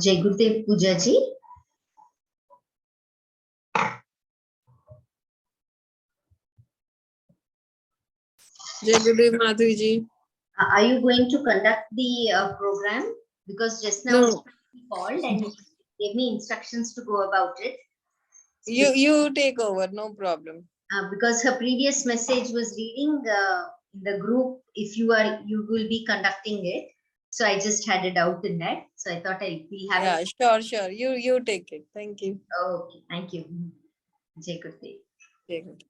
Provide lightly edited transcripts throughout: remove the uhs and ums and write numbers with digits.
Jai Gurudev Puja ji. Jai Gurudev Madhuri ji. Are you going to conduct the program? Because just now No. he called and he gave me instructions to go about it. You take over, no problem. Because her previous message was reading in the group, if you will be conducting it. So I just had a doubt in that. So I thought we'll have it. Sure. You take it. Thank you. Okay, thank you. Jai Gurudev. Jai Gurudev.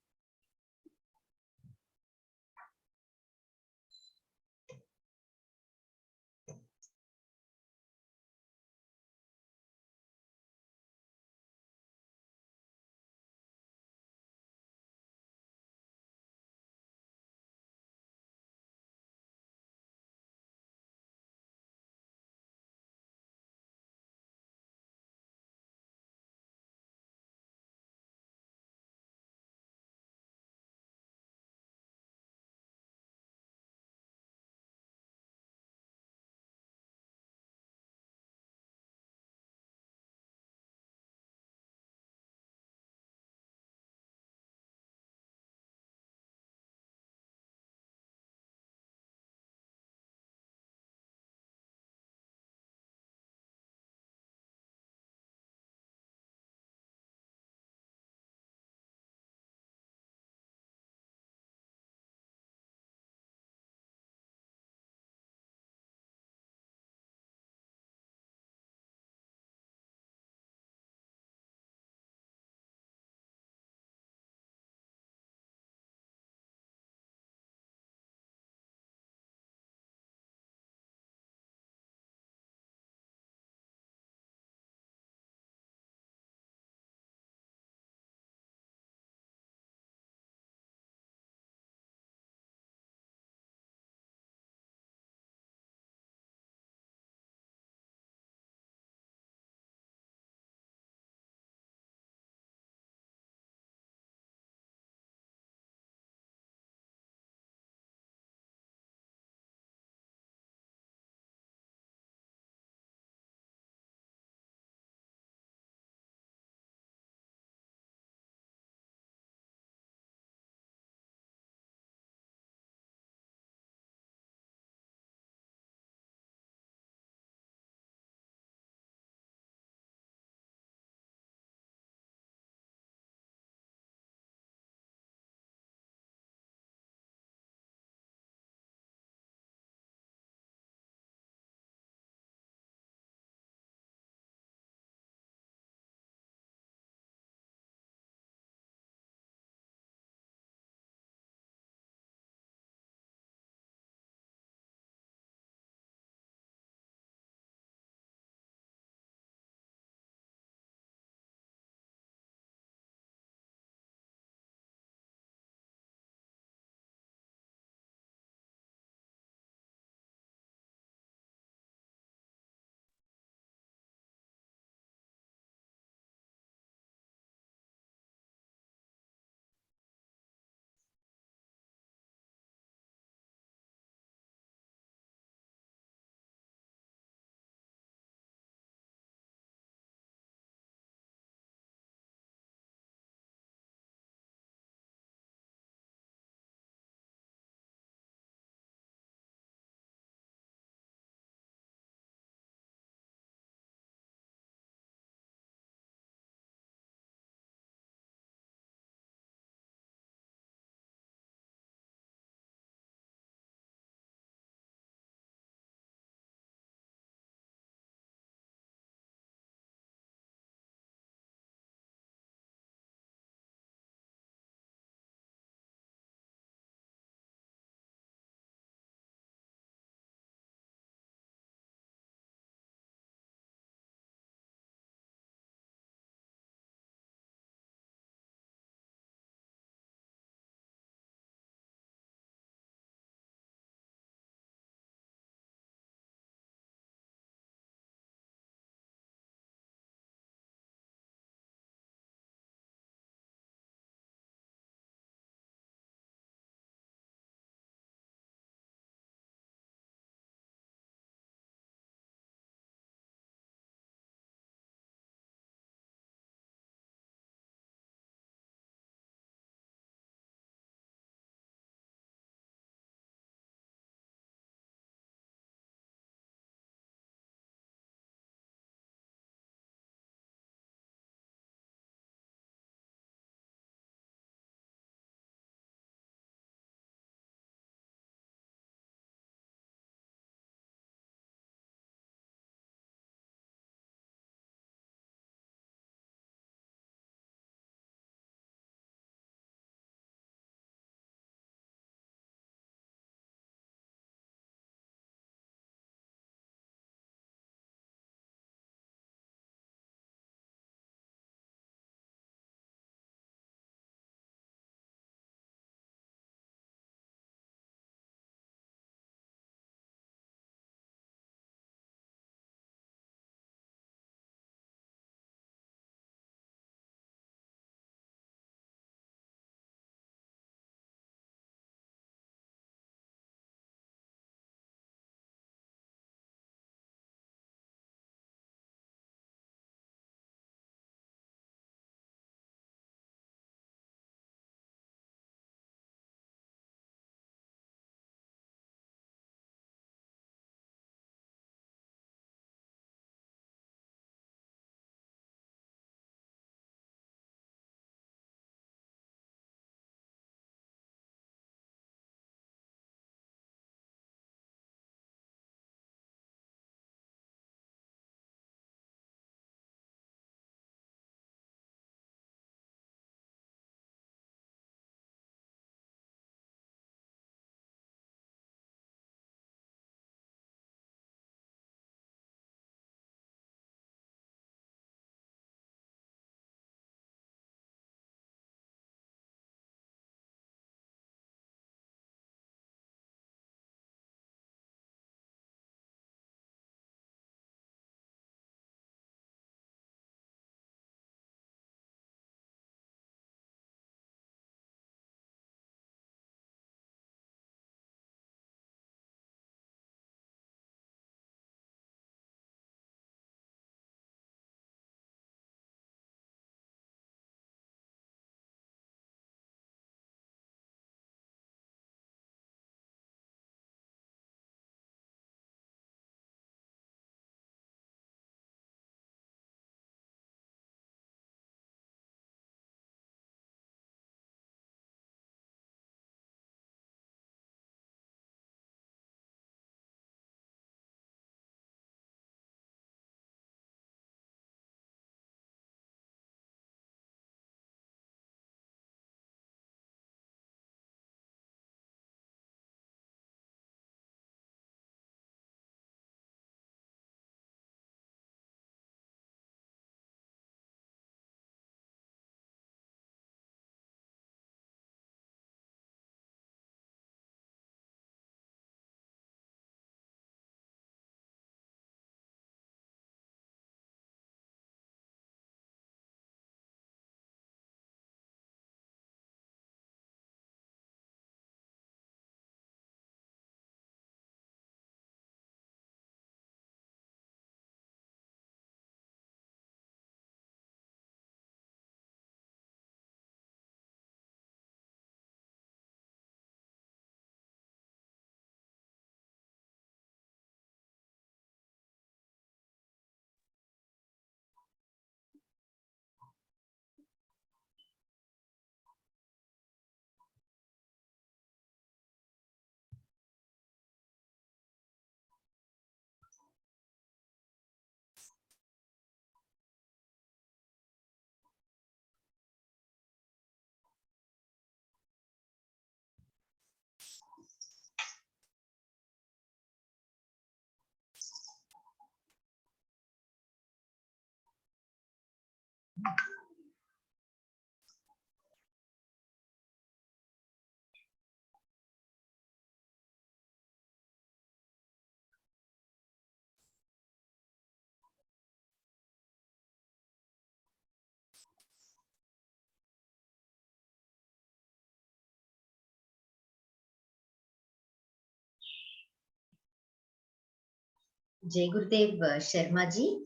Jai Gurudev Sharma ji.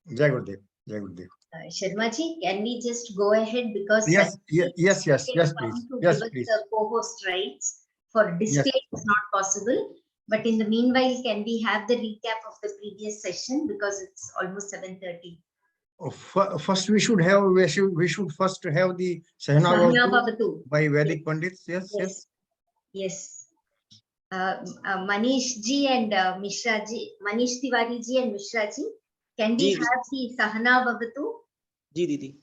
Jai Gurudev. Jai Gurudev. Sharma ji, can we just go ahead because Yes, yes, please. please. Yes, please. The co-host rights for display Yes. is not possible. But in the meanwhile, can we have the recap of the previous session because it's almost 7:30. First, we should first have the Sahna Sahna Bhavatu. by Vedic Pandits. Yes, yes. Yes. Yes. Manish ji and Mishra ji, Manish Tiwari ji and Mishra ji, can we have the Sahana Bhavatu? जी दीदी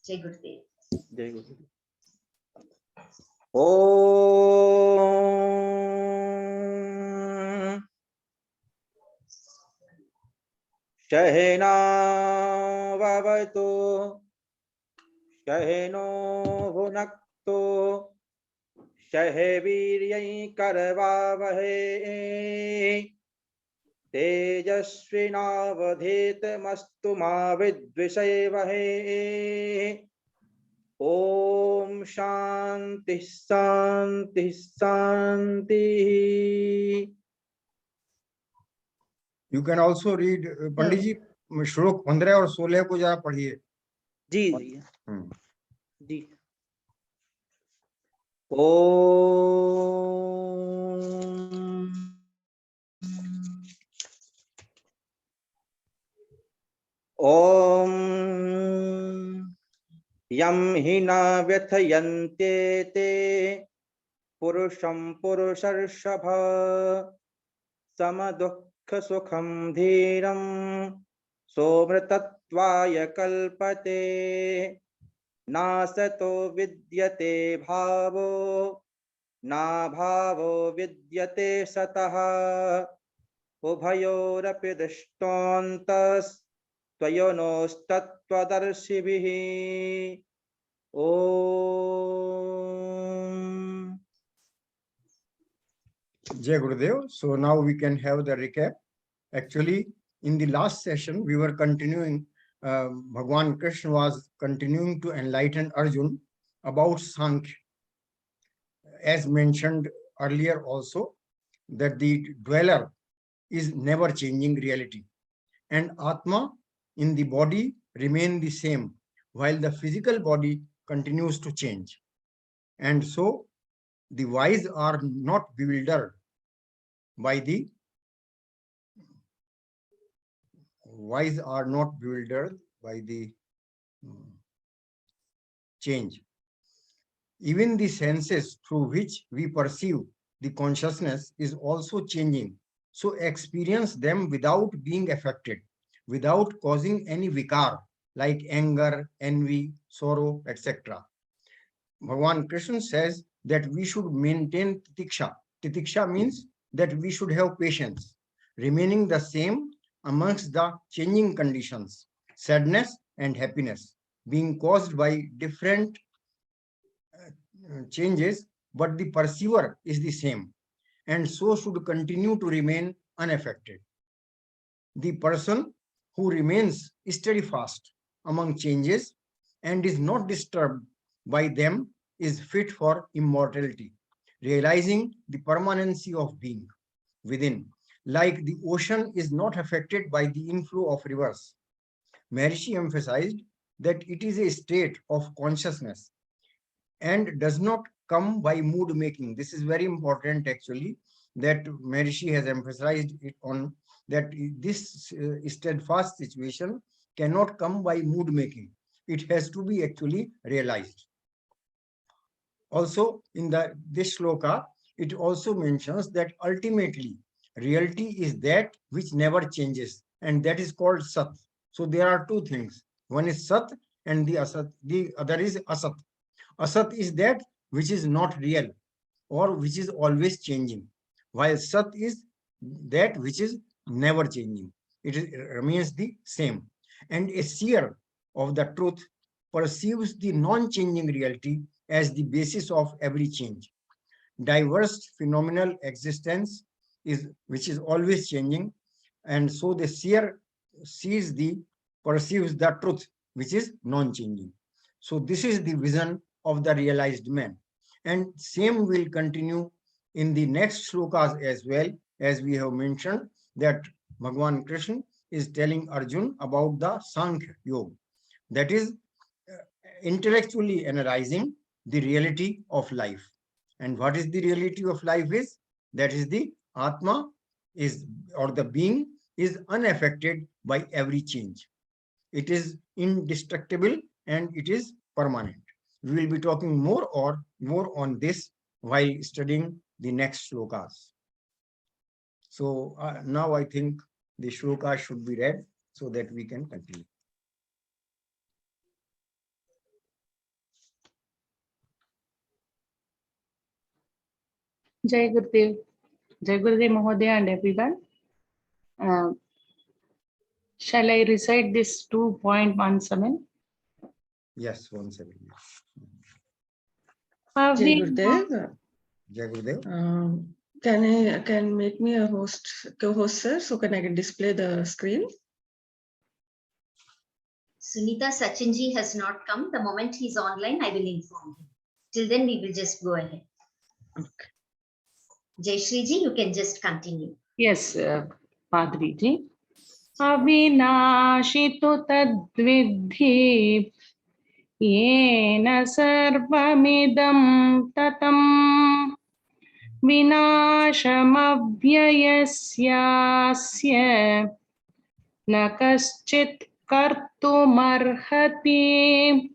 Jai Gurudev. जय गुरु ओम सहना भवतु सहनो भुनक्तु सह वीर्यं करवावहै तेजस्विनावधीतमस्तु मा विद्विषेवहै ओम शांति शांति शांति. You can also read Pandit ji श्लोक 15 और 16 को जरा पढ़िए. जी जी जी. ओम यम हि न व्यथयन्ते ते पुरुषं पुरुषर्षभ समदुःख सुखं धीरं सोमृतत्वाय कल्पते नासतो विद्यते भावो ना भावो विद्यते सतः उभयोरपि दृष्टान्तस्त्वयोनोस्तत्त्वदर्शिभिः. Om. Jai Gurudev. So now we can have the recap. Actually, in the last session, we were continuing, Bhagwan Krishna was continuing to enlighten Arjun about Sankhya. As mentioned earlier also, that the dweller is never changing reality. And Atma in the body remain the same, while the physical body continues to change. And so the wise are not bewildered by the change. Even the senses through which we perceive the consciousness is also changing. So experience them without being affected, without causing any vikar like anger, envy, sorrow, etc. Bhagavan Krishna says that we should maintain titiksha. Titiksha means that we should have patience, remaining the same amongst the changing conditions, sadness and happiness being caused by different changes, but the perceiver is the same, and so should continue to remain unaffected. The person who remains steadfast among changes and is not disturbed by them is fit for immortality, realizing the permanency of being within, like the ocean is not affected by the inflow of rivers. Maharishi emphasized that it is a state of consciousness and does not come by mood making. This is very important actually, that Maharishi has emphasized it on, that this steadfast situation cannot come by mood making. It has to be actually realized. Also in this shloka, it also mentions that ultimately reality is that which never changes, and that is called Sat. So there are two things. One is Sat and the other is Asat. Asat is that which is not real or which is always changing, while Sat is that which is never changing. Remains the same. And a seer of the truth perceives the non-changing reality as the basis of every change. Diverse phenomenal existence is which is always changing, and so the seer perceives the truth which is non-changing. So this is the vision of the realized man, and same will continue in the next shlokas as well. As we have mentioned that Bhagwan Krishna is telling Arjun about the Sankhya Yoga, that is intellectually analyzing the reality of life. And what is the reality of life is? That is the Atma is, or the being is unaffected by every change. It is indestructible and it is permanent. We will be talking more on this while studying the next shlokas. So now I think the shloka should be read so that we can continue. Jai Gurudev Mahodaya and everyone. Shall I recite this 2.17? Yes, one second. Jai Gurudev. Jai Gurudev. Can make me a co-host, sir? So can I display the screen? Sunita Sachinji has not come. The moment he's online, I will inform him. Till then, we will just go ahead. Okay. Jai Shriji, you can just continue. Yes, Padriji. Avinashi tu tadvidhi yena sarvamidam tatam vinashamavyayasyasya na kaschit kartumarhati.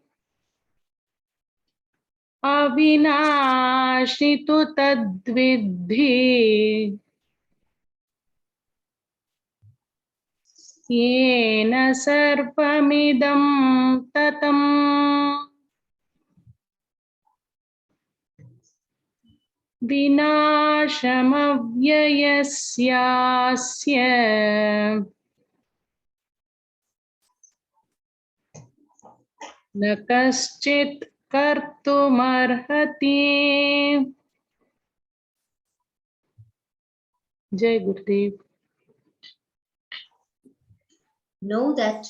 Avinashi tu tadvidhi yena sarvamidam tatam vinashamavyayasyasya na kaschit kartumarhati. Jai Gurudev. Know that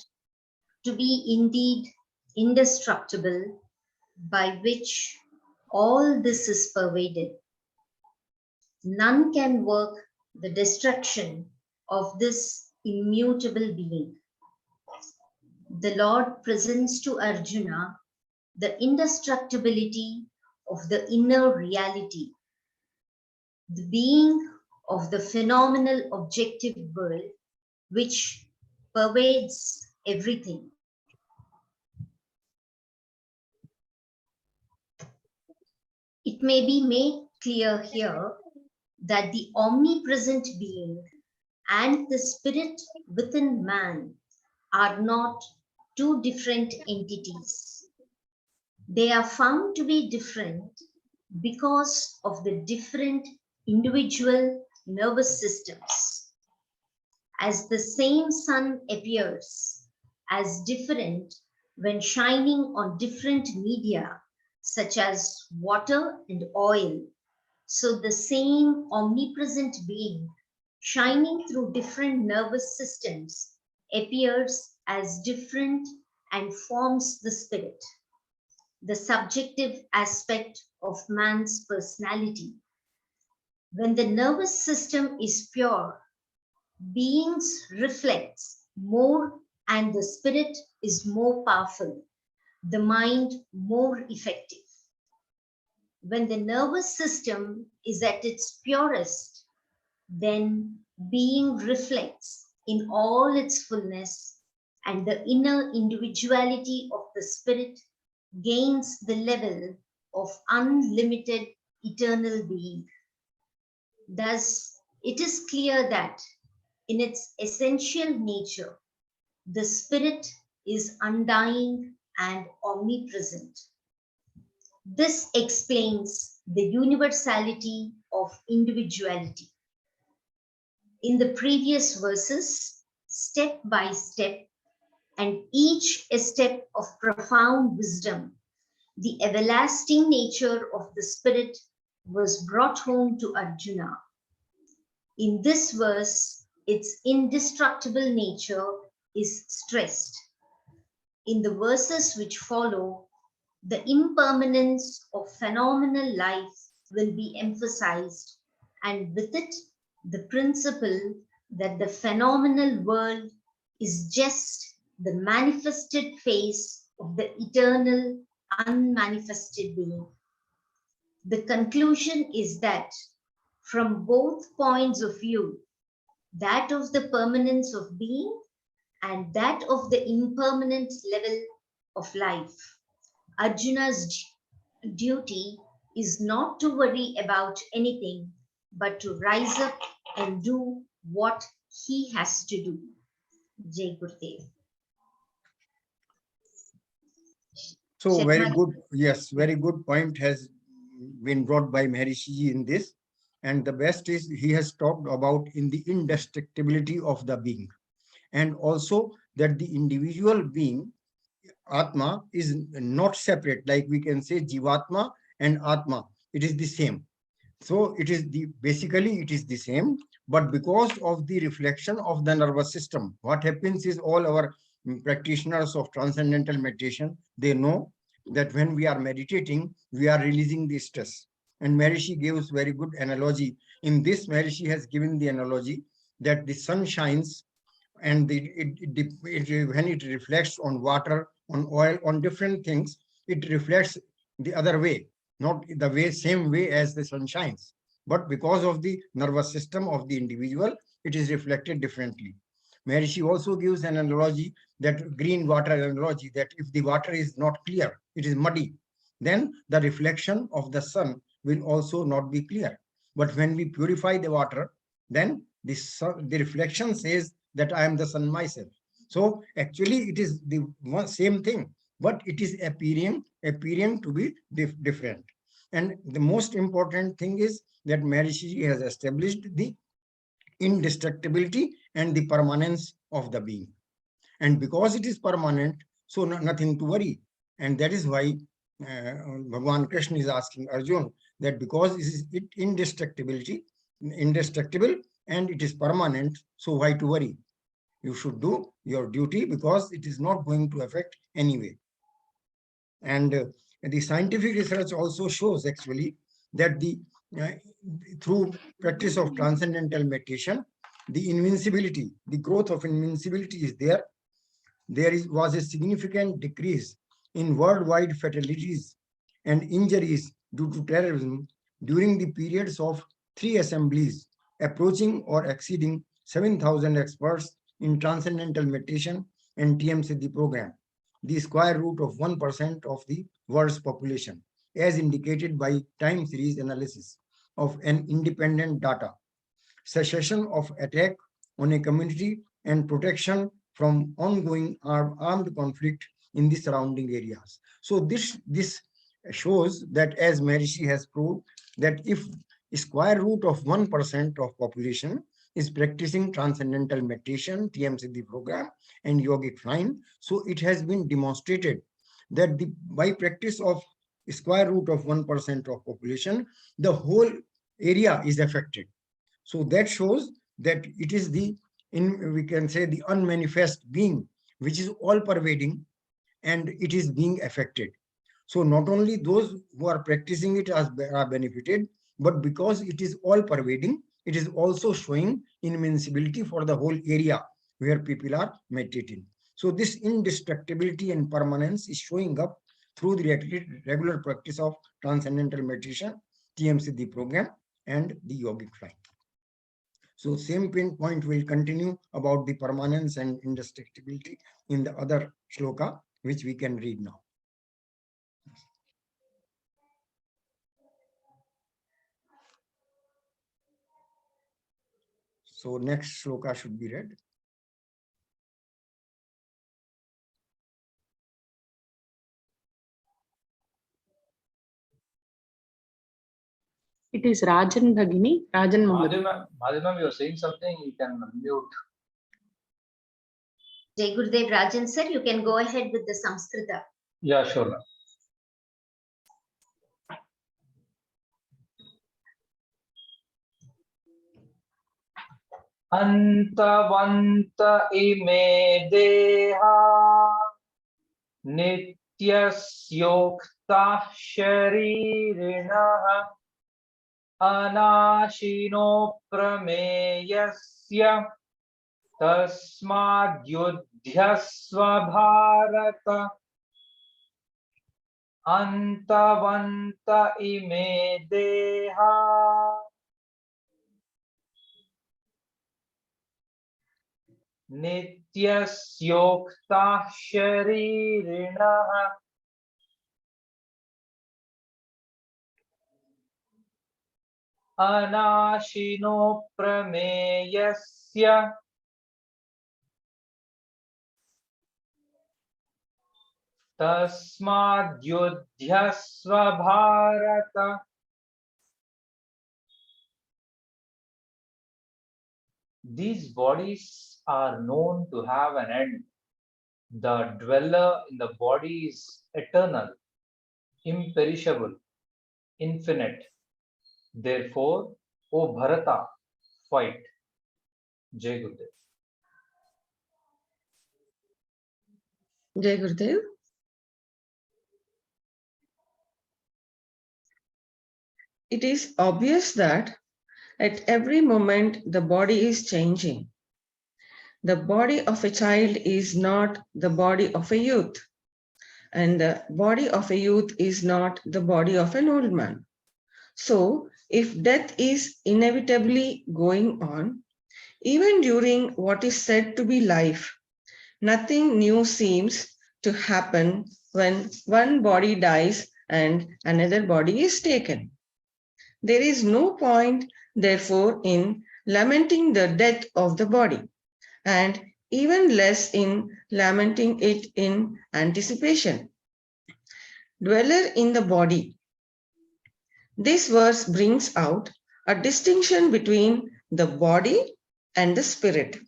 to be indeed indestructible, by which all this is pervaded, none can work the destruction of this immutable being. The Lord presents to Arjuna the indestructibility of the inner reality, the being of the phenomenal objective world which pervades everything. It may be made clear here that the omnipresent being and the spirit within man are not two different entities. They are found to be different because of the different individual nervous systems. As the same sun appears as different when shining on different media, such as water and oil, so the same omnipresent being shining through different nervous systems appears as different and forms the spirit, the subjective aspect of man's personality. When the nervous system is pure, beings reflects more and the spirit is more powerful, the mind more effective. When the nervous system is at its purest, then being reflects in all its fullness and the inner individuality of the spirit gains the level of unlimited eternal being. Thus, it is clear that in its essential nature, the spirit is undying and omnipresent. This explains the universality of individuality. in the previous verses, step by step, and each a step of profound wisdom, the everlasting nature of the Spirit was brought home to Arjuna. In this verse, its indestructible nature is stressed. In the verses which follow, the impermanence of phenomenal life will be emphasized, and with it, the principle that the phenomenal world is just the manifested face of the eternal, unmanifested being. The conclusion is that from both points of view, that of the permanence of being and that of the impermanent level of life, Arjuna's duty is not to worry about anything, but to rise up and do what he has to do. Jai Gurudev. So very Sharma- good, yes, very good point has been brought by Maharishi in this. And the best is he has talked about in the indestructibility of the being. And also that the individual being, Atma, is not separate, like we can say Jivatma and Atma, it is the same. So it is the basically it is the same, but because of the reflection of the nervous system, what happens is all our practitioners of transcendental meditation, they know that when we are meditating, we are releasing the stress. And Maharishi gives very good analogy. In this, Maharishi has given the analogy that the sun shines and when it reflects on water, on oil, on different things, it reflects the other way, not the way same way as the sun shines, but because of the nervous system of the individual, it is reflected differently. Maharishi also gives an analogy, that green water analogy, that if the water is not clear, it is muddy, then the reflection of the sun will also not be clear. But when we purify the water, then the reflection says that I am the sun myself. So actually it is the same thing, but it is appearing to be different. And the most important thing is that Maharishi has established the indestructibility and the permanence of the being. And because it is permanent, so nothing to worry. And that is why Bhagavan Krishna is asking Arjuna that because it indestructible and it is permanent, so why to worry? You should do your duty because it is not going to affect anyway. And the scientific research also shows actually that uh, through practice of transcendental meditation, the invincibility, the growth of invincibility is there. Was a significant decrease in worldwide fatalities and injuries due to terrorism during the periods of 3 assemblies approaching or exceeding 7,000 experts in transcendental meditation and TM program, the square root of 1% of the world's population, as indicated by time series analysis of an independent data, cessation of attack on a community, and protection from ongoing armed conflict in the surrounding areas. So this shows that, as Maharishi has proved, that if square root of 1% of population is practicing transcendental meditation, TM program, and yogic flying, so it has been demonstrated that by practice of square root of 1% of population, the whole area is affected. So that shows that it is we can say the unmanifest being, which is all pervading and it is being affected. So not only those who are practicing it are benefited, but because it is all pervading, it is also showing invincibility for the whole area where people are meditating. So this indestructibility and permanence is showing up through the regular practice of transcendental meditation, TM program, and the yogic flight. So same point will continue about the permanence and indestructibility in the other shloka, which we can read now. So next shloka should be read. It is Rajan Bhagini, Rajan Mohan. Madhima, you are saying something, you can mute. Jai Gurudev Rajan sir, you can go ahead with the Samskrita. Yeah, sure, ma'am. Antavanta ime deha nityasyokta sharirinaha anashino prameyasya tasmadyudhyasva bharata antavanta ime deha nityasyokta sharirinaha anashino prameyasya tasmadyudhyasva bharata. These bodies are known to have an end. The dweller in the body is eternal, imperishable, infinite. Therefore, O Bharata, fight. Jai Gurudev. Jai Gurudev. It is obvious that at every moment the body is changing. The body of a child is not the body of a youth, and the body of a youth is not the body of an old man. So, if death is inevitably going on, even during what is said to be life, nothing new seems to happen when one body dies and another body is taken. There is no point, therefore, in lamenting the death of the body, and even less in lamenting it in anticipation. Dweller in the body. This verse brings out a distinction between the body and the spirit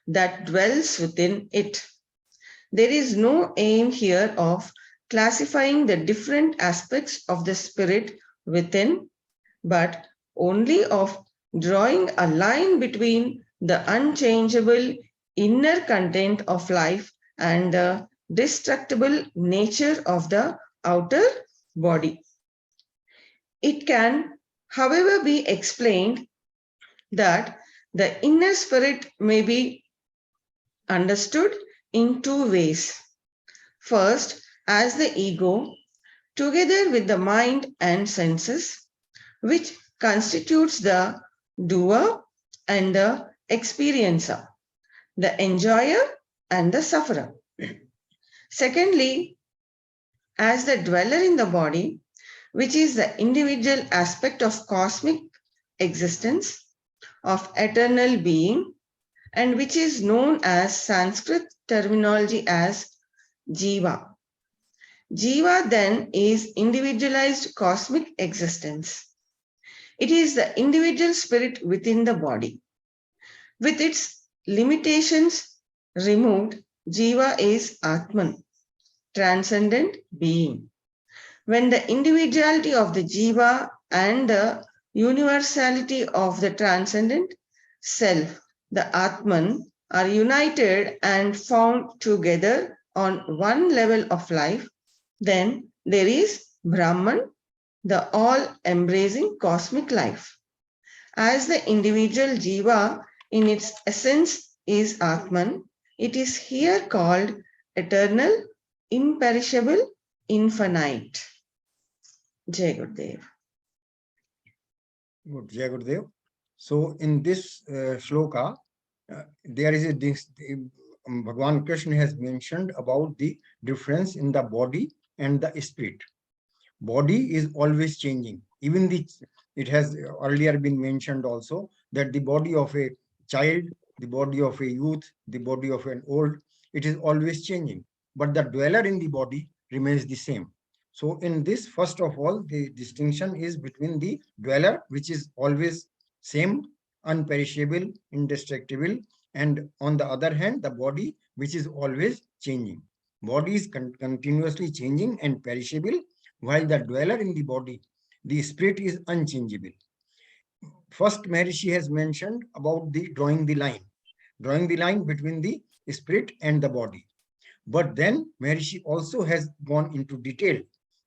that dwells within it. There is no aim here of classifying the different aspects of the spirit within, but only of drawing a line between the unchangeable inner content of life and the destructible nature of the outer body. It can, however, be explained that the inner spirit may be understood in two ways. First, as the ego, together with the mind and senses, which constitutes the doer and the experiencer, the enjoyer and the sufferer. Secondly, as the dweller in the body, which is the individual aspect of cosmic existence, of eternal being, and which is known as Sanskrit terminology as Jiva. Jiva then is individualized cosmic existence. It is the individual spirit within the body. With its limitations removed, Jiva is Atman, transcendent being. When the individuality of the Jiva and the universality of the transcendent self, the Atman, are united and found together on one level of life, then there is Brahman, the all-embracing cosmic life. As the individual Jiva in its essence is Atman, it is here called eternal, imperishable, infinite. Jai Gurudev. Good, Jai Gurudev. So in this shloka, there is Bhagavan Krishna has mentioned about the difference in the body and the spirit. Body is always changing. Even it has earlier been mentioned also that the body of a child, the body of a youth, the body of an old, it is always changing. But the dweller in the body remains the same. So in this, first of all, the distinction is between the dweller, which is always same, unperishable, indestructible, and on the other hand, the body, which is always changing. Body is continuously changing and perishable, while the dweller in the body, the spirit, is unchangeable. First, Maharishi has mentioned about the drawing the line between the spirit and the body. But then Maharishi also has gone into detail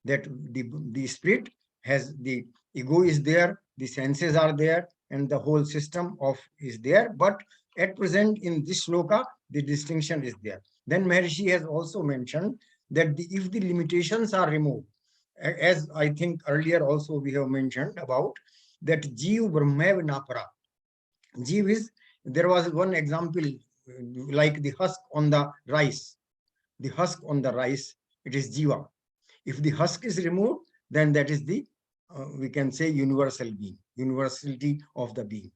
that the spirit has the ego is there, the senses are there, and the whole system of is there. But at present in this shloka, the distinction is there. Then Maharishi has also mentioned that if the limitations are removed, as I think earlier also we have mentioned about that Jeev Brahmev Napara. Jeev is, there was one example like the husk on the rice. The husk on the rice, it is jiva. If the husk is removed, then that is the, we can say, universal being, universality of the being.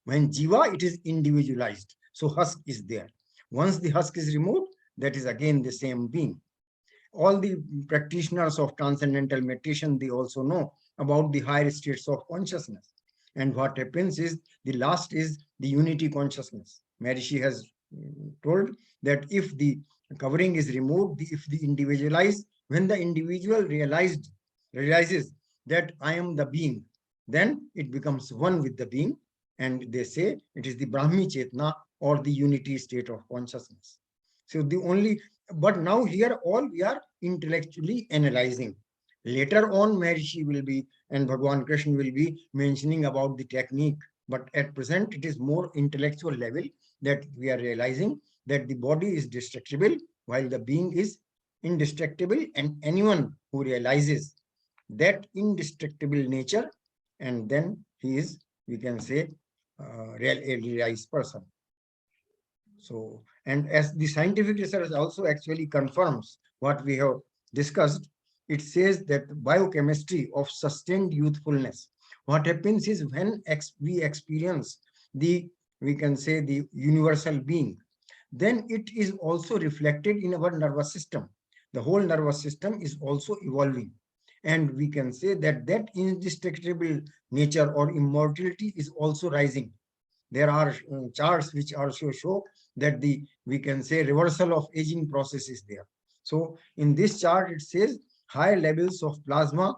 When jiva, it is individualized. So husk is there. Once the husk is removed, that is again the same being. All the practitioners of transcendental meditation, they also know about the higher states of consciousness. And what happens is the last is the unity consciousness. Maharishi has told that if the covering is removed, if the individualized, when the individual realizes that I am the being, then it becomes one with the being, and they say it is the Brahmi Chetna, or the unity state of consciousness. So the only, but now here all we are intellectually analyzing. Later on, Maharishi will be and Bhagavan Krishna will be mentioning about the technique, but at present it is more intellectual level that we are realizing that the body is destructible while the being is indestructible, and anyone who realizes that indestructible nature, and then he is, we can say, a realized person. So, and as the scientific research also actually confirms what we have discussed, it says that biochemistry of sustained youthfulness. What happens is when we experience the, we can say, the universal being, then it is also reflected in our nervous system. The whole nervous system is also evolving. And we can say that that indestructible nature or immortality is also rising. There are charts which also show that the, we can say, reversal of aging process is there. So in this chart, it says high levels of plasma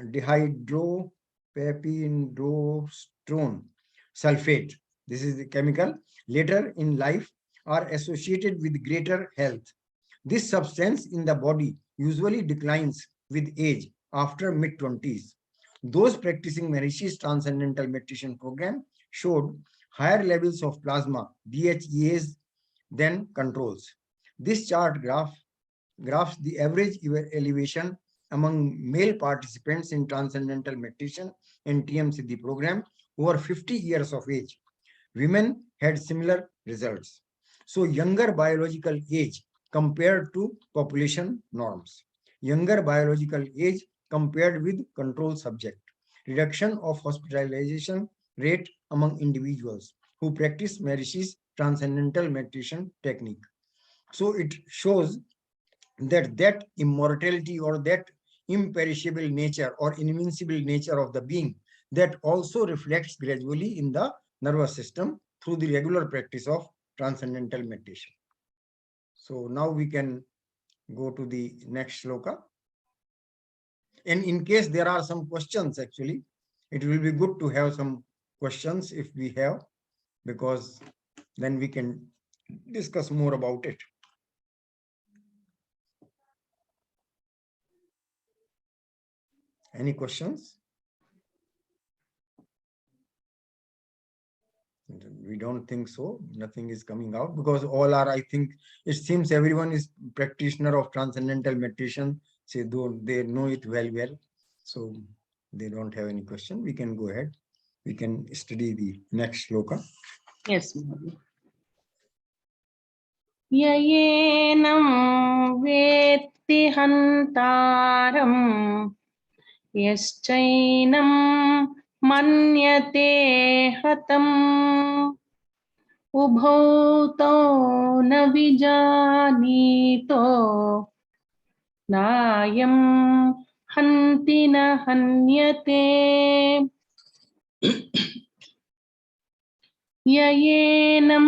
dihydropapindrosterone sulfate. This is the chemical. Later in life are associated with greater health. This substance in the body usually declines with age after mid-20s. Those practicing Maharishi's transcendental meditation program showed higher levels of plasma, DHEAs, than controls. This chart graphs the average elevation among male participants in transcendental meditation and TM program over 50 years of age. Women had similar results. So younger biological age compared to population norms. Younger biological age compared with control subject. Reduction of hospitalization rate among individuals who practice Maharishi's transcendental meditation technique. So it shows that that immortality or that imperishable nature or invincible nature of the being, that also reflects gradually in the nervous system through the regular practice of transcendental meditation. So now we can go to the next shloka. And in case there are some questions, actually, it will be good to have some questions if we have, because then we can discuss more about it. Any questions? We don't think so. Nothing is coming out because all are, I think, it seems everyone is practitioner of transcendental meditation. They know it well. So they don't have any question. We can go ahead. We can study the next shloka. Yes, Mahoday. Yayenam vetti hantaram yaschainam manyate hatam ubhauto na vijanito नायं हन्ति न हन्यते य एनं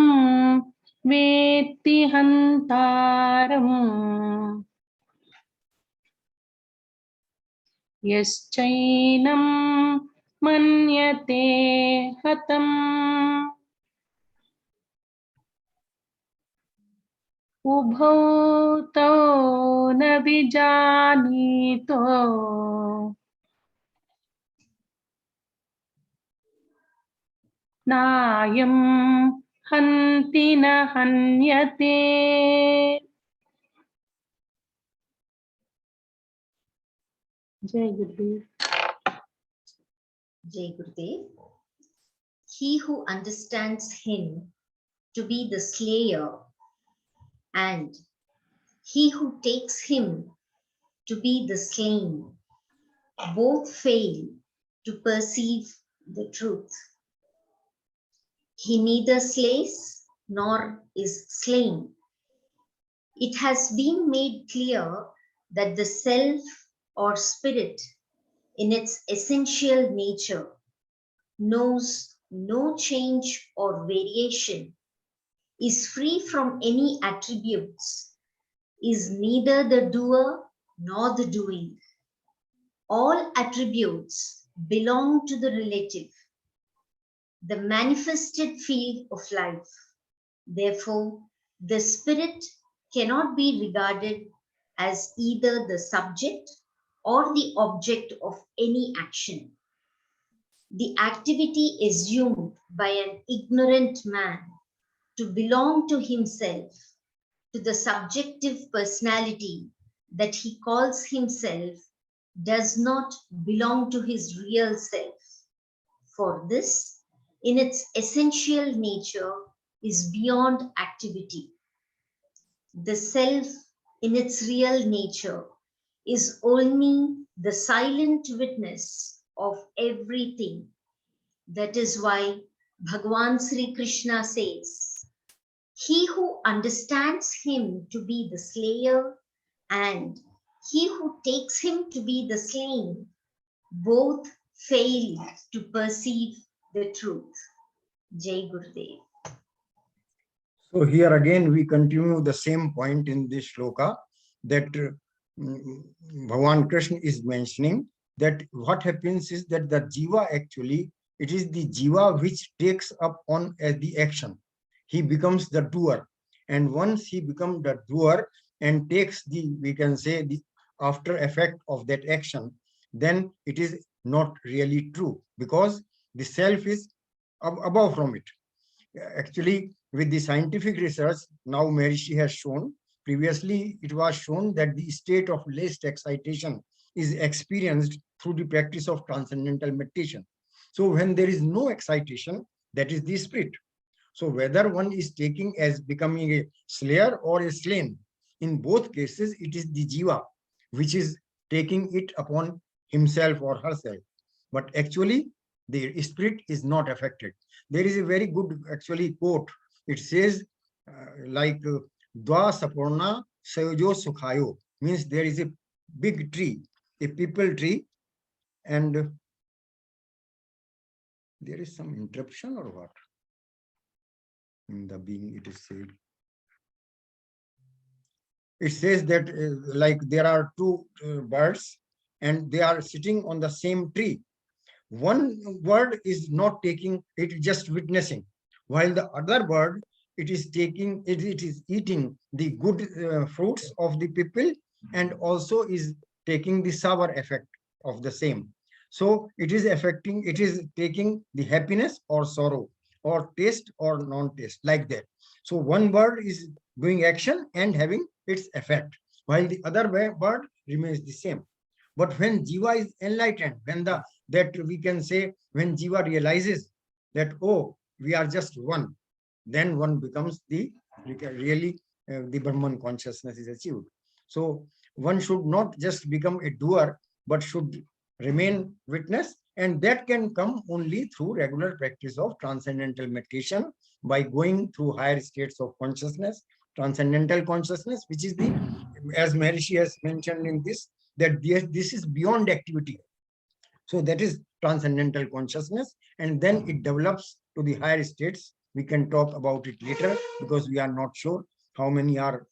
वेत्ति हन्तारम् यश्चैनं मन्यते हतम् उभौ तौ न विजानीतो नायं हन्ति न हन्यते. जय गुरुदेव. Jai Gurudev. He who understands him to be the slayer and he who takes him to be the slain both fail to perceive the truth. He neither slays nor is slain. It has been made clear that the self or spirit in its essential nature knows no change or variation, is free from any attributes, is neither the doer nor the doing. All attributes belong to the relative, the manifested field of life. Therefore, the spirit cannot be regarded as either the subject or the object of any action. The activity assumed by an ignorant man to belong to himself, to the subjective personality that he calls himself, does not belong to his real self. For this, in its essential nature, is beyond activity. The self, in its real nature, is only the silent witness of everything. That is why Bhagavan Sri Krishna says, he who understands him to be the slayer and he who takes him to be the slain, both fail to perceive the truth. Jai Gurudev. So here again we continue the same point in this shloka that Bhagavan Krishna is mentioning that what happens is that the jiva actually, it is the jiva which takes up on the action. He becomes the doer, and once he becomes the doer and takes the, we can say, the after effect of that action, then it is not really true because the self is above from it. Actually, with the scientific research, now Maharishi has shown, previously it was shown that the state of least excitation is experienced through the practice of transcendental meditation. So when there is no excitation, that is the spirit. So whether one is taking as becoming a slayer or a slain, in both cases, it is the jiva which is taking it upon himself or herself. But actually, the spirit is not affected. There is a very good actually quote. It says Dwa Sapurna Sayojo Sukhayo, means there is a big tree, a people tree, and there is some interruption or what? In the being, it is said. It says that like there are two birds and they are sitting on the same tree. One bird is not taking, it is just witnessing, while the other bird, it is taking, it is eating the good fruits of the people and also is taking the sour effect of the same. So it is affecting, it is taking the happiness or sorrow or taste or non-taste, like that. So one bird is doing action and having its effect, while the other bird remains the same. But when jiva is enlightened, when that we can say, when jiva realizes that, oh, we are just one, then one becomes the really the Brahman consciousness is achieved. So one should not just become a doer, but should remain witness, and that can come only through regular practice of transcendental meditation by going through higher states of consciousness, transcendental consciousness, which is the as Maharishi has mentioned in this, that this is beyond activity. So that is transcendental consciousness, and then it develops to the higher states. We can talk about it later because we are not sure how many are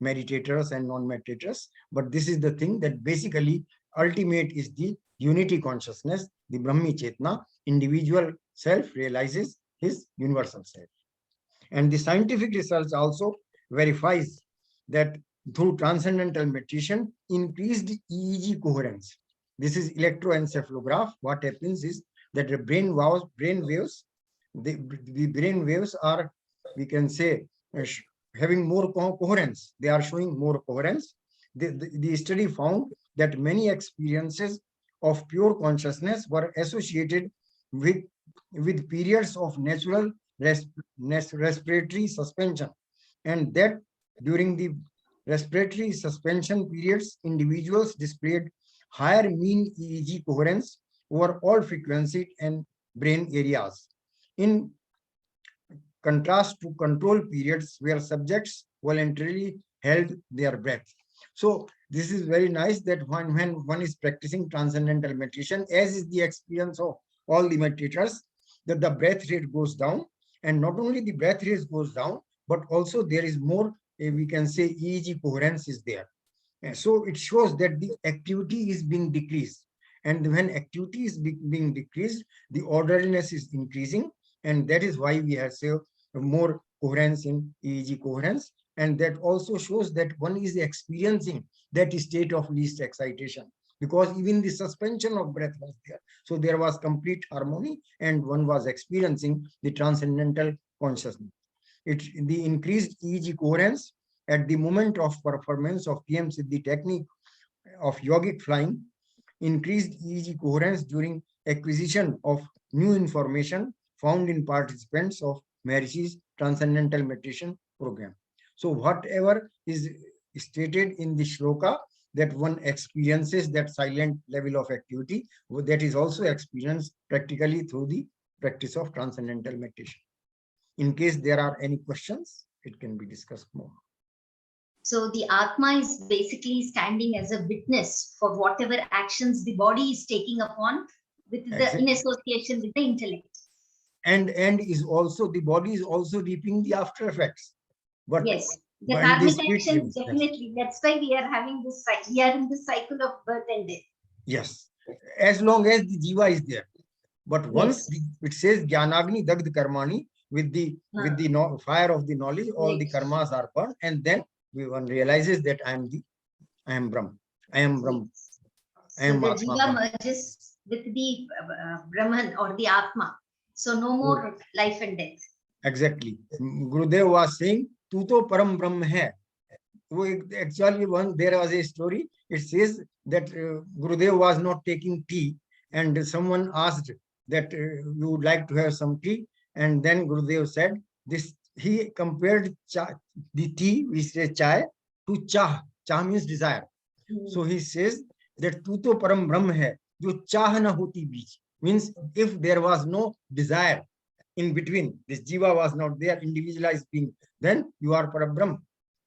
meditators and non-meditators. But this is the thing that basically ultimate is the unity consciousness, the Brahmi Chetna. Individual self realizes his universal self. And the scientific research also verifies that through transcendental meditation, increased EEG coherence. This is electroencephalograph. What happens is that the brain waves, the brain waves are, we can say, having more coherence. They are showing more coherence. The study found that many experiences of pure consciousness were associated with periods of natural respiratory suspension, and that during the respiratory suspension periods, individuals displayed higher mean EEG coherence over all frequency and brain areas, in contrast to control periods where subjects voluntarily held their breath. So this is very nice that when one is practicing transcendental meditation, as is the experience of all the meditators, that the breath rate goes down, and not only the breath rate goes down, but also there is more, we can say, EEG coherence is there. And so it shows that the activity is being decreased, and when activity is being decreased, the orderliness is increasing, and that is why we have say more coherence in EEG coherence. And that also shows that one is experiencing that state of least excitation, because even the suspension of breath was there. So there was complete harmony, and one was experiencing the transcendental consciousness. The increased EEG coherence at the moment of performance of PM Siddhi technique of yogic flying, increased EEG coherence during acquisition of new information found in participants of Maharishi's transcendental meditation program. So whatever is stated in the shloka, that one experiences that silent level of activity, that is also experienced practically through the practice of transcendental meditation. In case there are any questions, it can be discussed more. So the Atma is basically standing as a witness for whatever actions the body is taking upon with the in association with the intellect. And is also, the body is also reaping the after effects. But yes, the karmic actions, yes. definitely. That's why we are having this, we are in this cycle of birth and death. Yes, as long as the jiva is there. But once it says Jnanagni Dagd Karmani, with the fire of the knowledge, all the karmas are burned, and then one realizes that I am Brahm. I am Brahm. I am so the Atma. jiva merges with the Brahman or the Atma. So no more life and death. Exactly. Gurudev was saying, "Tu to Param Brahm hai." Actually, there was a story. It says that Gurudev was not taking tea, and someone asked that you would like to have some tea, and then Gurudev said this. He compared the tea, we say chai, to chah. Chah means desire. So he says that tu to param brahm hai, jo chah na hoti beech. Means if there was no desire in between, this jiva was not there, individualized being, then you are param.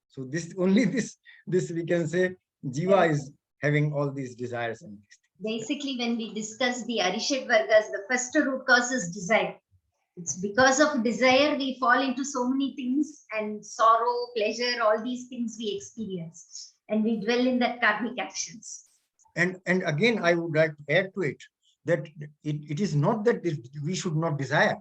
So this we can say jiva is having all these desires and these things. Basically, when we discuss the Arishad Vargas, the first root cause is desire. It's because of desire we fall into so many things, and sorrow, pleasure, all these things we experience, and we dwell in that karmic actions. And again, I would like to add to it that it is not that we should not desire.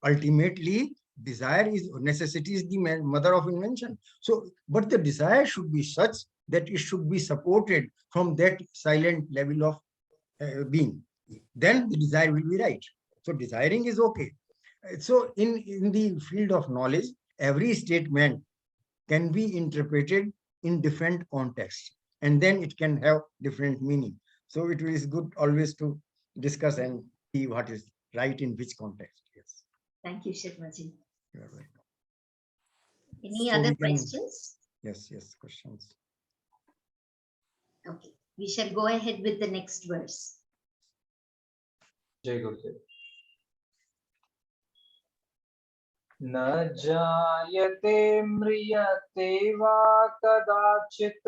Ultimately, desire is necessity is the mother of invention. So, but the desire should be such that it should be supported from that silent level of being. Then the desire will be right. So desiring is okay. So in the field of knowledge, every statement can be interpreted in different contexts, and then it can have different meaning. So it is good always to discuss and see what is right in which context. Yes. Thank you, Sharmaji. You are welcome. Any other questions? Yes, questions. Okay, we shall go ahead with the next verse. Jai Gurudev. न जायते म्रियते वा कदाचित्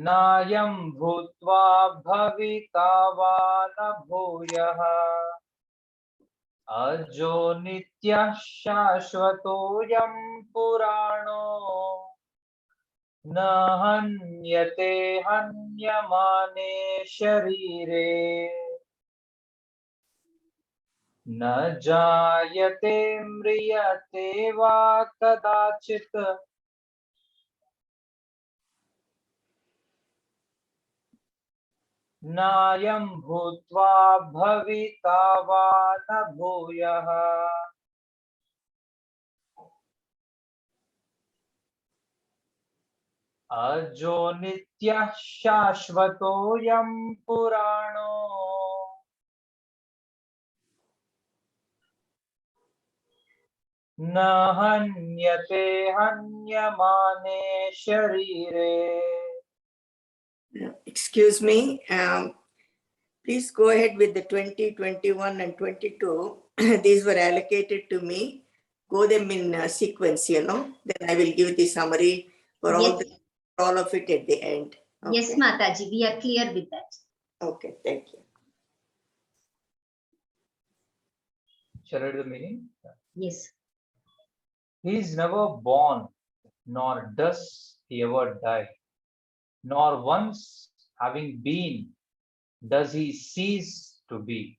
नायं भूत्वा भविता वा न भूयः अजो नित्यः शाश्वतोऽयं पुराणो न हन्यते हन्यमाने शरीरे न जायते म्रियते वा कदाचित् नायं भूत्वा भविता वा न भूयः अजो नित्यः शाश्वतोऽयं पुराणो न हन्यते हन्यमाने शरीरे. Excuse me, please go ahead with the 20, 21 and 22. These were allocated to me. Go them in sequence, Then I will give the summary for Yes. all of it at the end. Okay. Yes, Mataji, we are clear with that. Okay, thank you. Shall I read the meaning? Yes. He is never born, nor does he ever die, nor once having been does he cease to be.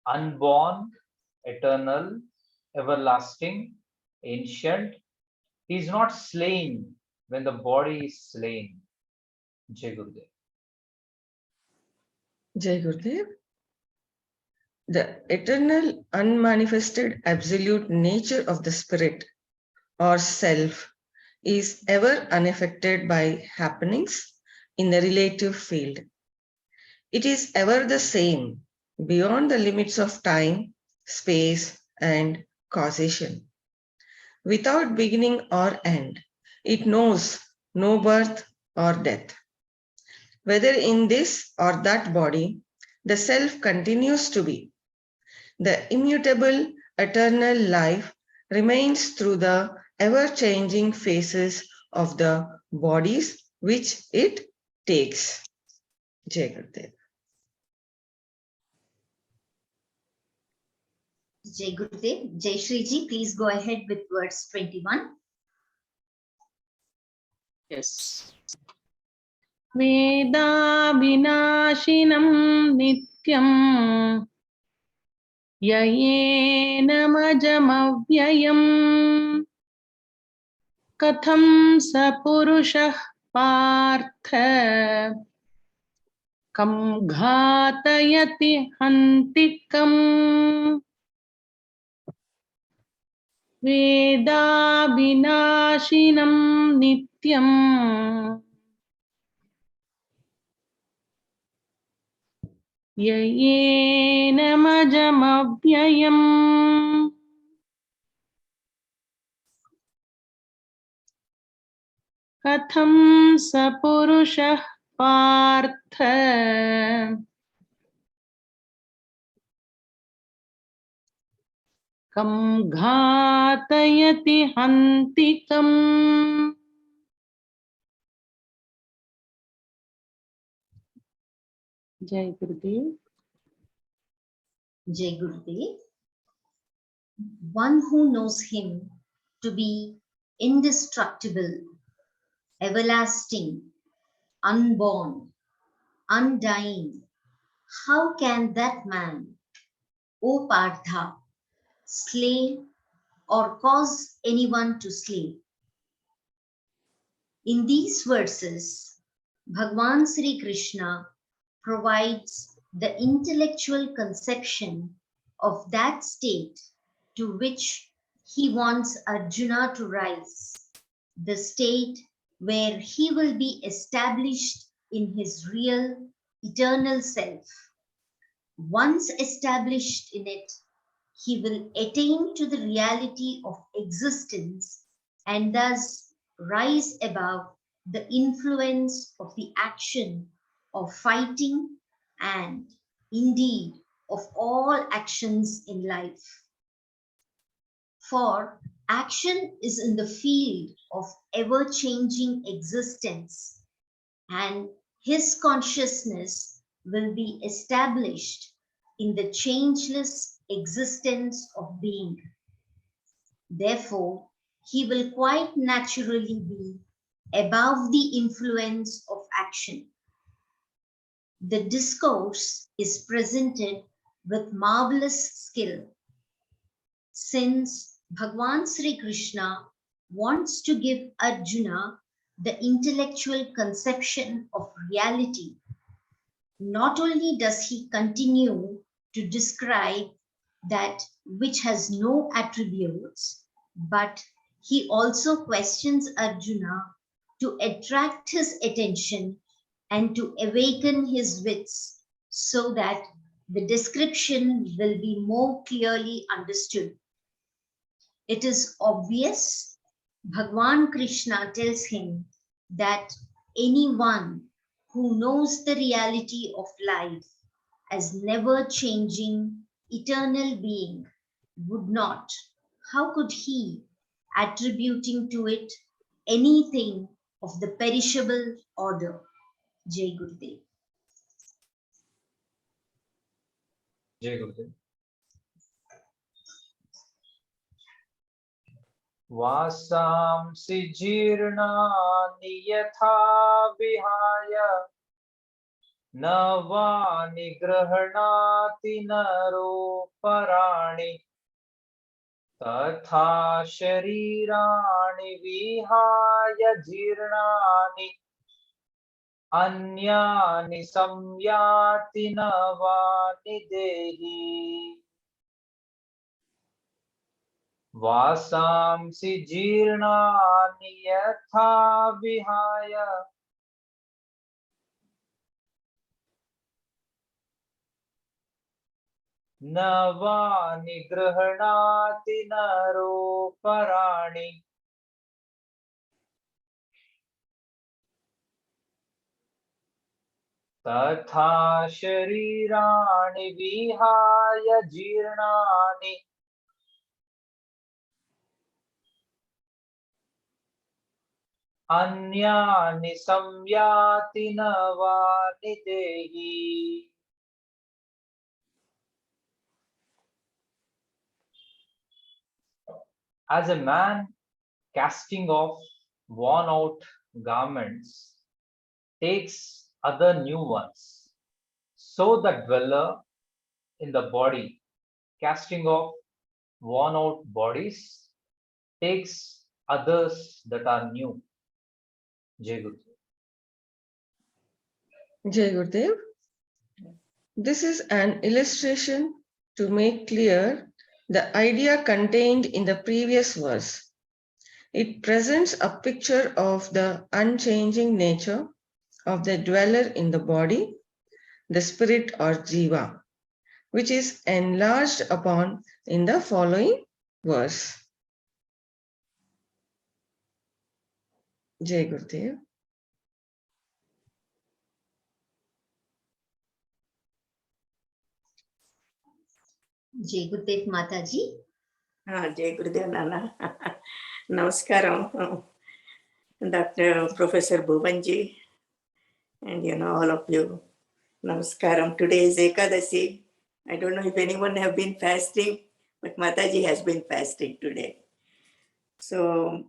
Unborn, eternal, everlasting, ancient, he is not slain when the body is slain. Jai Gurudev. Jai Gurudev. The eternal, unmanifested, absolute nature of the spirit or self is ever unaffected by happenings in the relative field. It is ever the same beyond the limits of time, space, and causation. Without beginning or end, it knows no birth or death. Whether in this or that body, the self continues to be. The immutable, eternal life remains through the ever-changing phases of the bodies which it takes. Jai Gurudev. Jai Gurudev. Jai Shriji, please go ahead with verse 21. Yes. Veda vinashinam nityam yayenamajamavyayam katham sapurushah partha kam ghatayati hantikam Veda vinashinam nityam yayenamajamavyayam katham sapurushah partha kam ghatayati hantikam. Jai Gurudev. Jai Gurudev. One who knows him to be indestructible, everlasting, unborn, undying, how can that man, O Partha, slay or cause anyone to slay? In these verses, Bhagwan Sri Krishna provides the intellectual conception of that state to which he wants Arjuna to rise, the state where he will be established in his real eternal self. Once established in it, he will attain to the reality of existence and thus rise above the influence of the action of fighting and indeed of all actions in life. For action is in the field of ever-changing existence, and his consciousness will be established in the changeless existence of being. Therefore, he will quite naturally be above the influence of action. The discourse is presented with marvelous skill. Since Bhagwan Sri Krishna wants to give Arjuna the intellectual conception of reality, not only does he continue to describe that which has no attributes, but he also questions Arjuna to attract his attention and to awaken his wits so that the description will be more clearly understood. It is obvious Bhagwan Krishna tells him that anyone who knows the reality of life as never changing, eternal being would not, how could he, attributing to it anything of the perishable order? Jai Gurudev. Jai Gurudev. वासांसि जीर्णानि यथा विहाय नवानि गृह्णाति नरोपराणि तथा शरीराणि विहाय जीर्णानि अन्यानि संयाति नवानि देहि वासांसि जीर्णानि यथा विहाय नवानि गृह्णाति नरोपराणि तथा शरीराणि विहाय जीर्णानि अन्यानि संयाति नवानि देहि. As a man casting off worn out garments takes other new ones, so the dweller in the body casting off worn out bodies takes others that are new. Jai Gurudev. Jai Gurudev. This is an illustration to make clear the idea contained in the previous verse. It presents a picture of the unchanging nature of the dweller in the body, the spirit or jiva, which is enlarged upon in the following verse. Jai Gurudev. Jai Gurudev Mataji. Jai Gurudev Nana. Namaskaram, Dr. Professor Bhuvanji, and all of you. Namaskaram. Today is Ekadasi. I don't know if anyone have been fasting, but Mataji has been fasting today. So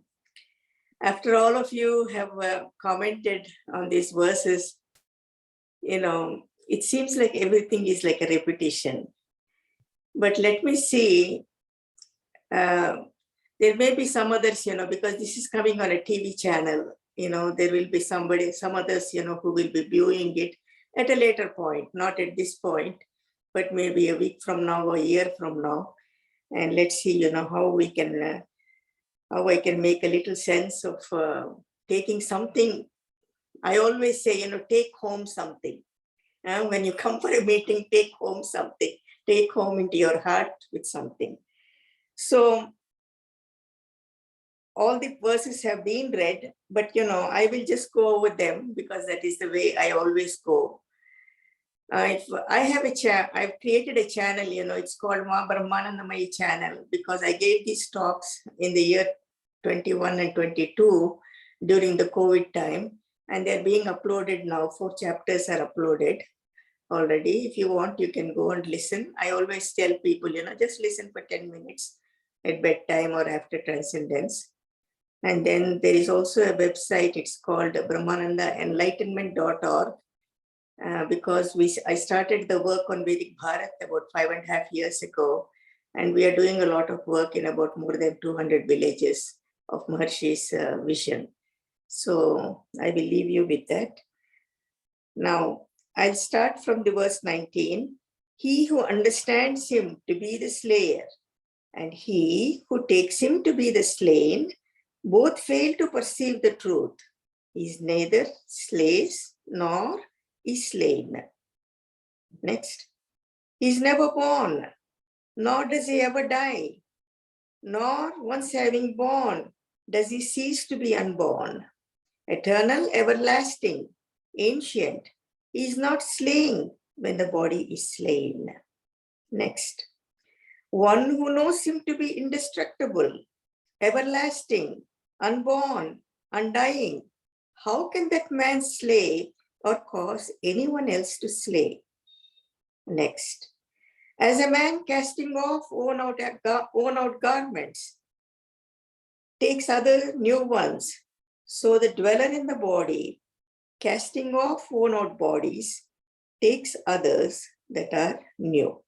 after all of you have commented on these verses, it seems like everything is like a repetition. But let me see, there may be some others, because this is coming on a TV channel, there will be some others, who will be viewing it at a later point, not at this point, but maybe a week from now or a year from now. And let's see, how I can make a little sense of taking something. I always say, take home something. When you come for a meeting, take home something. Take home into your heart with something. So all the verses have been read, but I will just go over them because that is the way I always go. If I have I've created a channel, it's called Ma Brahmanandamaya channel, because I gave these talks in the year 21 and 22 during the COVID time, and they're being uploaded now. 4 chapters are uploaded already. If you want, you can go and listen. I always tell people, just listen for 10 minutes at bedtime or after transcendence. And then there is also a website, it's called brahmanandaenlightenment.org, because I started the work on Vedic Bharat about 5.5 years ago, and we are doing a lot of work in about more than 200 villages of Maharishi's vision. So I will leave you with that. Now, I'll start from the verse 19. He who understands him to be the slayer and he who takes him to be the slain both fail to perceive the truth. He is neither slays nor is slain. Next. He is never born, nor does he ever die, nor once having born does he cease to be unborn. Eternal, everlasting, ancient, he is not slain when the body is slain. Next. One who knows him to be indestructible, everlasting, unborn, undying, how can that man slay or cause anyone else to slay? Next. As a man casting off worn out garments takes other new ones, so the dweller in the body, casting off worn out bodies, takes others that are new.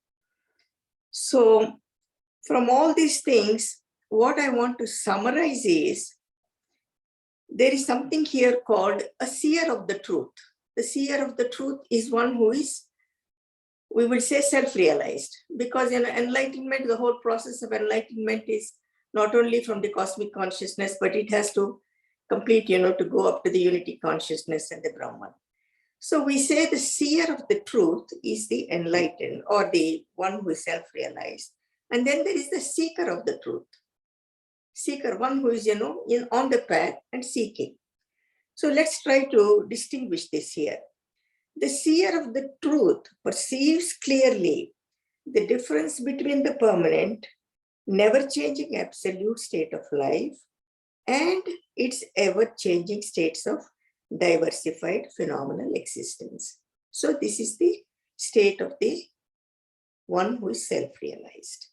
So from all these things, what I want to summarize is, there is something here called a seer of the truth. The seer of the truth is one who is, we will say, self-realized, because in enlightenment, the whole process of enlightenment is not only from the cosmic consciousness, but it has to complete, to go up to the unity consciousness and the Brahman. So we say the seer of the truth is the enlightened, or the one who is self-realized. And then there is the seeker of the truth. Seeker, one who is, on the path and seeking. So let's try to distinguish this here. The seer of the truth perceives clearly the difference between the permanent, never-changing absolute state of life and its ever-changing states of diversified phenomenal existence. So this is the state of the one who is self-realized.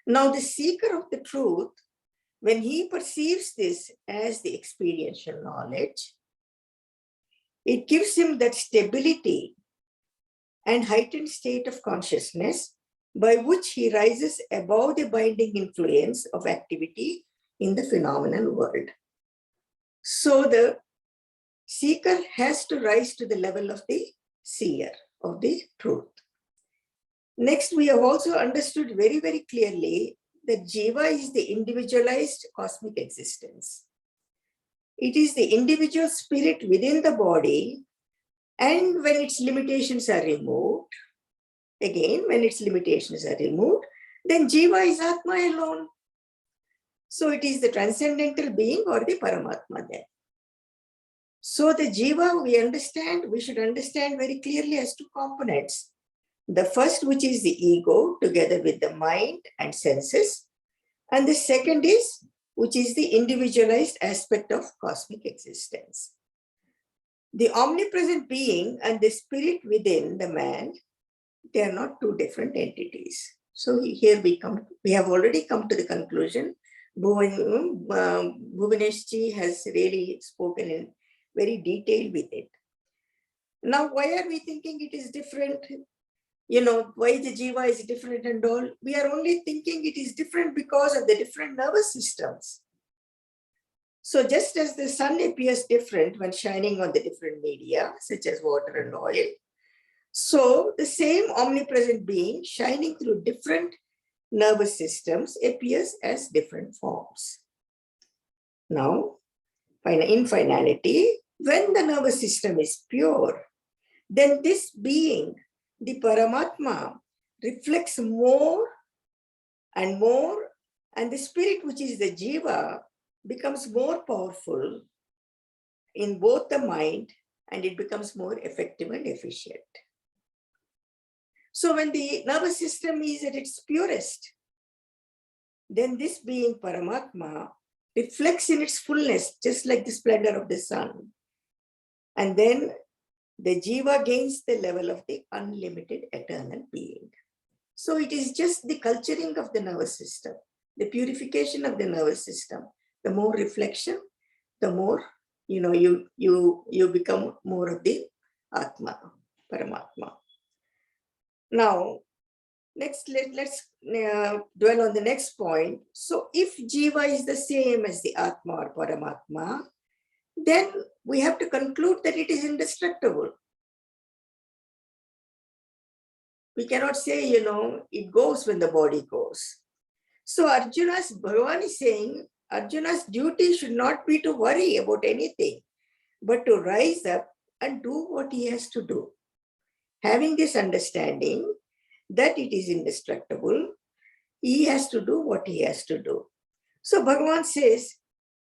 Now the seeker of the truth, when he perceives this as the experiential knowledge, it gives him that stability and heightened state of consciousness by which he rises above the binding influence of activity in the phenomenal world. So the seeker has to rise to the level of the seer of the truth. Next, we have also understood very, very clearly that Jiva is the individualized cosmic existence. It is the individual spirit within the body, and when its limitations are removed, again, when its limitations are removed, then Jiva is Atma alone. So it is the transcendental being or the Paramatma there. So the Jiva, we should understand very clearly as 2 components. The first, which is the ego, together with the mind and senses. And the second is, which is the individualized aspect of cosmic existence. The omnipresent being and the spirit within the man, they are not 2 different entities. So here we have already come to the conclusion. Bhuvaneshji has really spoken in very detail with it. Now, why are we thinking it is different? Why the Jiva is different and all? We are only thinking it is different because of the different nervous systems. So just as the sun appears different when shining on the different media, such as water and oil, so the same omnipresent being shining through different nervous systems appears as different forms. Now, in finality, when the nervous system is pure, then this being, the Paramatma, reflects more, and the spirit, which is the Jiva, becomes more powerful in both the mind, and it becomes more effective and efficient. So when the nervous system is at its purest, then this being Paramatma reflects in its fullness, just like the splendor of the sun. And then the jiva gains the level of the unlimited eternal being. So it is just the culturing of the nervous system, the purification of the nervous system. The more reflection, the more you become more of the Atma, Paramatma. Now, let's dwell on the next point. So if jiva is the same as the Atma or Paramatma, then we have to conclude that it is indestructible. We cannot say, it goes when the body goes. So Bhagavan is saying, Arjuna's duty should not be to worry about anything, but to rise up and do what he has to do. Having this understanding that it is indestructible, he has to do what he has to do. So Bhagavan says,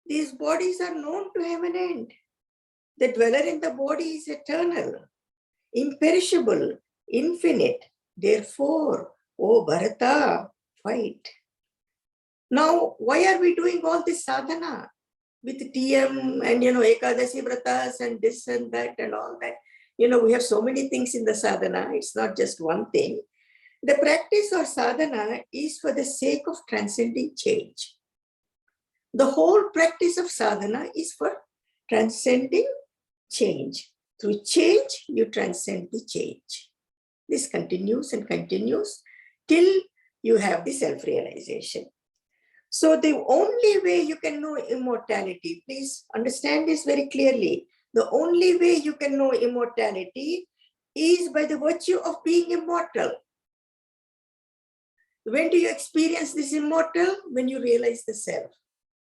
these bodies are known to have an end. The dweller in the body is eternal, imperishable, infinite. Therefore, O Bharata, fight. Now, why are we doing all this sadhana with TM and, Ekadasi Vratas and this and that and all that? We have so many things in the sadhana. It's not just one thing. The practice of sadhana is for the sake of transcending change. The whole practice of sadhana is for transcending change. Through change, you transcend the change. This continues and continues till you have the self-realization. So the only way you can know immortality, please understand this very clearly. The only way you can know immortality is by the virtue of being immortal. When do you experience this immortal? When you realize the self.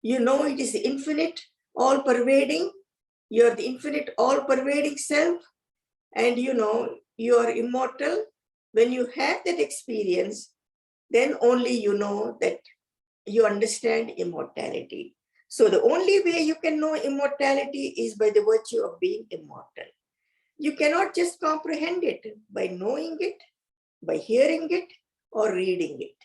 You know it is infinite, all-pervading. You are the infinite, all-pervading self. And you are immortal. When you have that experience, then only you know that you understand immortality. So the only way you can know immortality is by the virtue of being immortal. You cannot just comprehend it by knowing it, by hearing it, or reading it.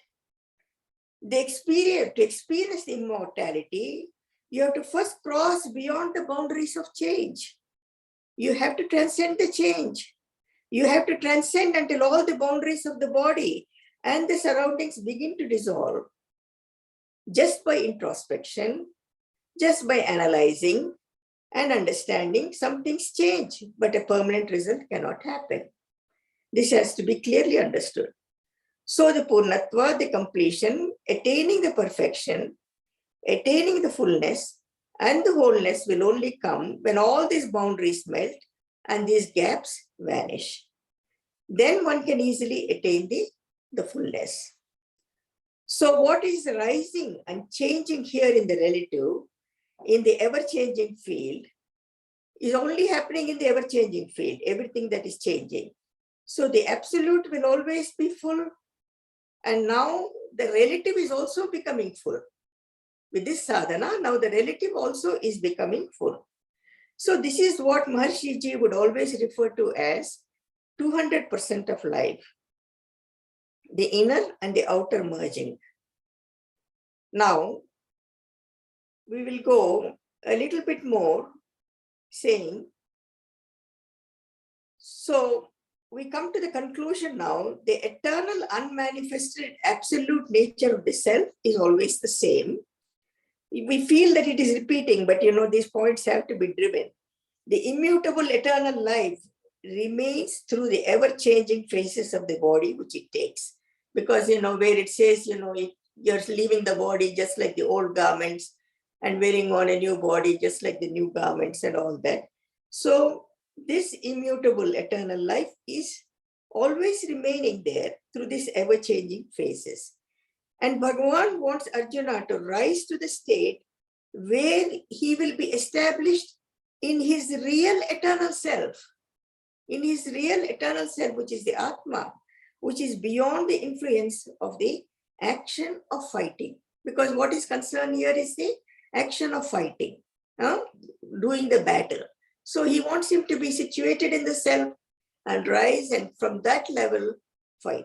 To experience the immortality, you have to first cross beyond the boundaries of change. You have to transcend the change. You have to transcend until all the boundaries of the body and the surroundings begin to dissolve. Just by introspection, just by analyzing and understanding, some things change, but a permanent result cannot happen. This has to be clearly understood. So the Purnatva, the completion, attaining the perfection, attaining the fullness and the wholeness will only come when all these boundaries melt and these gaps vanish. Then one can easily attain the fullness. So what is rising and changing here in the relative, in the ever-changing field, is only happening in the ever-changing field, everything that is changing. So the absolute will always be full. And now the relative is also becoming full. With this sadhana, now the relative also is becoming full. So this is what Maharishi Ji would always refer to as 200% of life. The inner and the outer merging. Now, we will go a little bit more saying, so we come to the conclusion now, the eternal unmanifested absolute nature of the self is always the same. We feel that it is repeating, but these points have to be driven. The immutable eternal life remains through the ever-changing phases of the body which it takes. Because, where it says, you're leaving the body just like the old garments and wearing on a new body just like the new garments and all that. So this immutable eternal life is always remaining there through these ever-changing phases. And Bhagavan wants Arjuna to rise to the state where he will be established in his real eternal self. In his real eternal self, which is the Atma, which is beyond the influence of the action of fighting. Because what is concerned here is the action of fighting, doing the battle. So he wants him to be situated in the self and rise, and from that level, fight.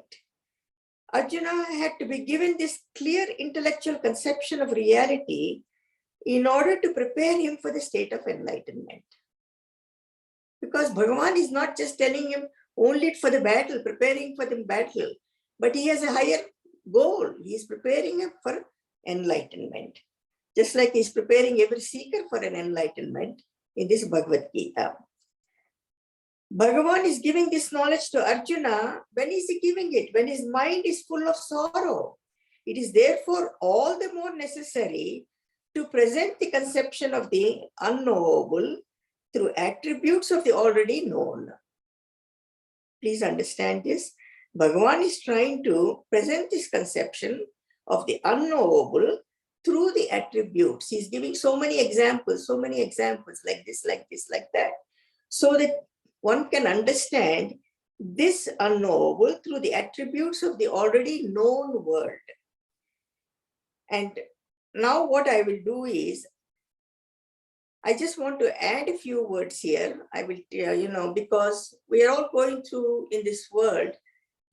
Arjuna had to be given this clear intellectual conception of reality in order to prepare him for the state of enlightenment. Because Bhagavan is not just telling him only for the battle, preparing for the battle, but he has a higher goal. He is preparing him for enlightenment. Just like he is preparing every seeker for an enlightenment in this Bhagavad Gita. Bhagavan is giving this knowledge to Arjuna. When is he giving it? When his mind is full of sorrow. It is therefore all the more necessary to present the conception of the unknowable through attributes of the already known. Please understand this. Bhagavan is trying to present this conception of the unknowable through the attributes. He's giving so many examples, like this, like this, like that, so that one can understand this unknowable through the attributes of the already known world. And now what I will do is, I just want to add a few words here. I will, because we are all going through in this world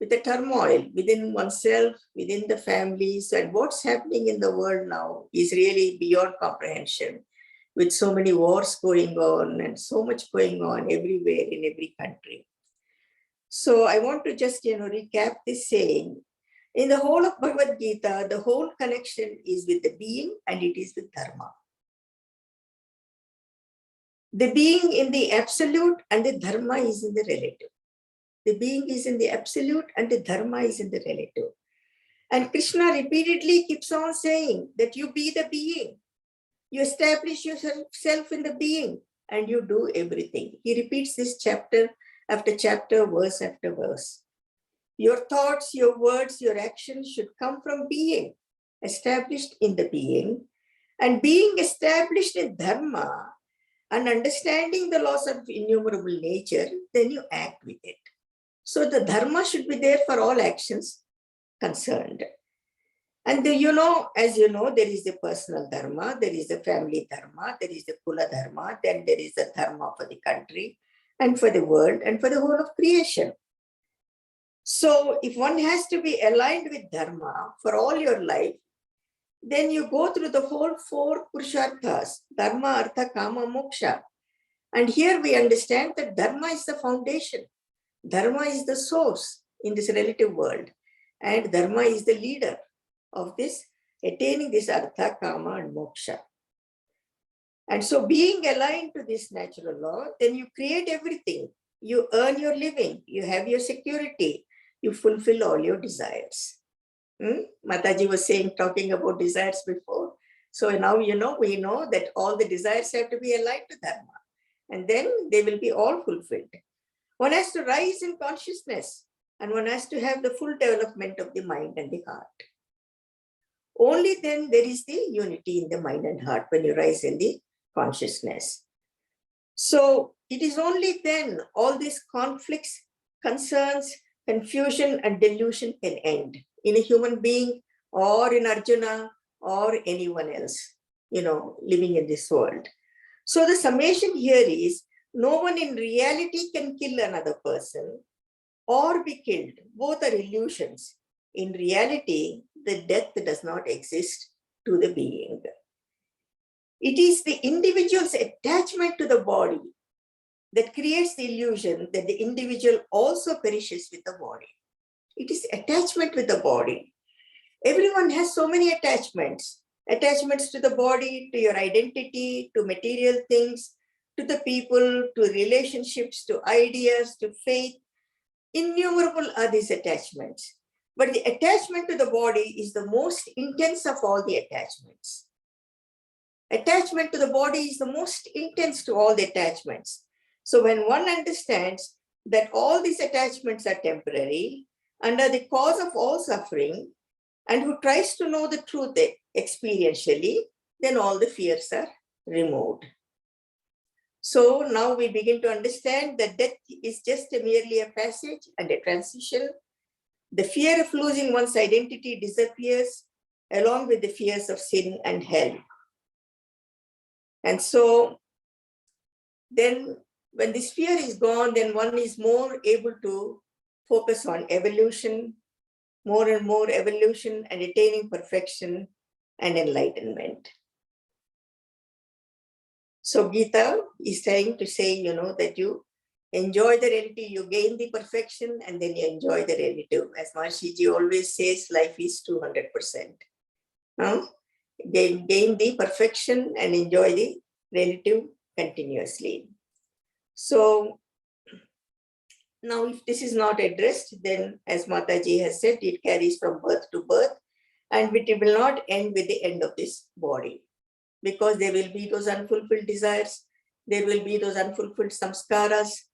with the turmoil within oneself, within the families, and what's happening in the world now is really beyond comprehension, with so many wars going on and so much going on everywhere in every country. So I want to just, recap this saying. In the whole of Bhagavad Gita, the whole connection is with the being and it is with dharma. The being in the absolute and the dharma is in the relative. The being is in the absolute and the dharma is in the relative. And Krishna repeatedly keeps on saying that you be the being. You establish yourself in the being and you do everything. He repeats this chapter after chapter, verse after verse. Your thoughts, your words, your actions should come from being, established in the being, and being established in dharma and understanding the laws of innumerable nature, then you act with it. So the dharma should be there for all actions concerned. And as you know, there is the personal dharma, there is the family dharma, there is the kula dharma, then there is the dharma for the country and for the world and for the whole of creation. So if one has to be aligned with dharma for all your life, then you go through the whole 4 purusharthas, dharma, artha, kama, moksha. And here we understand that dharma is the foundation. Dharma is the source in this relative world. And dharma is the leader of this, attaining this artha, kama, and moksha. And so being aligned to this natural law, then you create everything. You earn your living, you have your security, you fulfill all your desires. Mataji was talking about desires before. So now, we know that all the desires have to be aligned to dharma. And then they will be all fulfilled. One has to rise in consciousness and one has to have the full development of the mind and the heart. Only then there is the unity in the mind and heart when you rise in the consciousness. So it is only then all these conflicts, concerns, confusion and delusion can end in a human being or in Arjuna or anyone else, living in this world. So the summation here is no one in reality can kill another person or be killed. Both are illusions. In reality, the death does not exist to the being. It is the individual's attachment to the body that creates the illusion that the individual also perishes with the body. It is attachment with the body. Everyone has so many attachments. Attachments to the body, to your identity, to material things, to the people, to relationships, to ideas, to faith. Innumerable are these attachments. But the attachment to the body is the most intense of all the attachments. Attachment to the body is the most intense to all the attachments. So when one understands that all these attachments are temporary, and are the cause of all suffering, and who tries to know the truth experientially, then all the fears are removed. So now we begin to understand that death is just merely a passage and a transition. The fear of losing one's identity disappears along with the fears of sin and hell. And so then when this fear is gone, then one is more able to focus on evolution, more and more evolution, and attaining perfection and enlightenment. So Gita is trying to say, that you enjoy the relative, you gain the perfection, and then you enjoy the relative. As Maharishi ji always says, life is 200%. Gain the perfection and enjoy the relative continuously. So now if this is not addressed, then as Mataji has said, it carries from birth to birth, and it will not end with the end of this body, because there will be those unfulfilled desires, there will be those unfulfilled samskaras,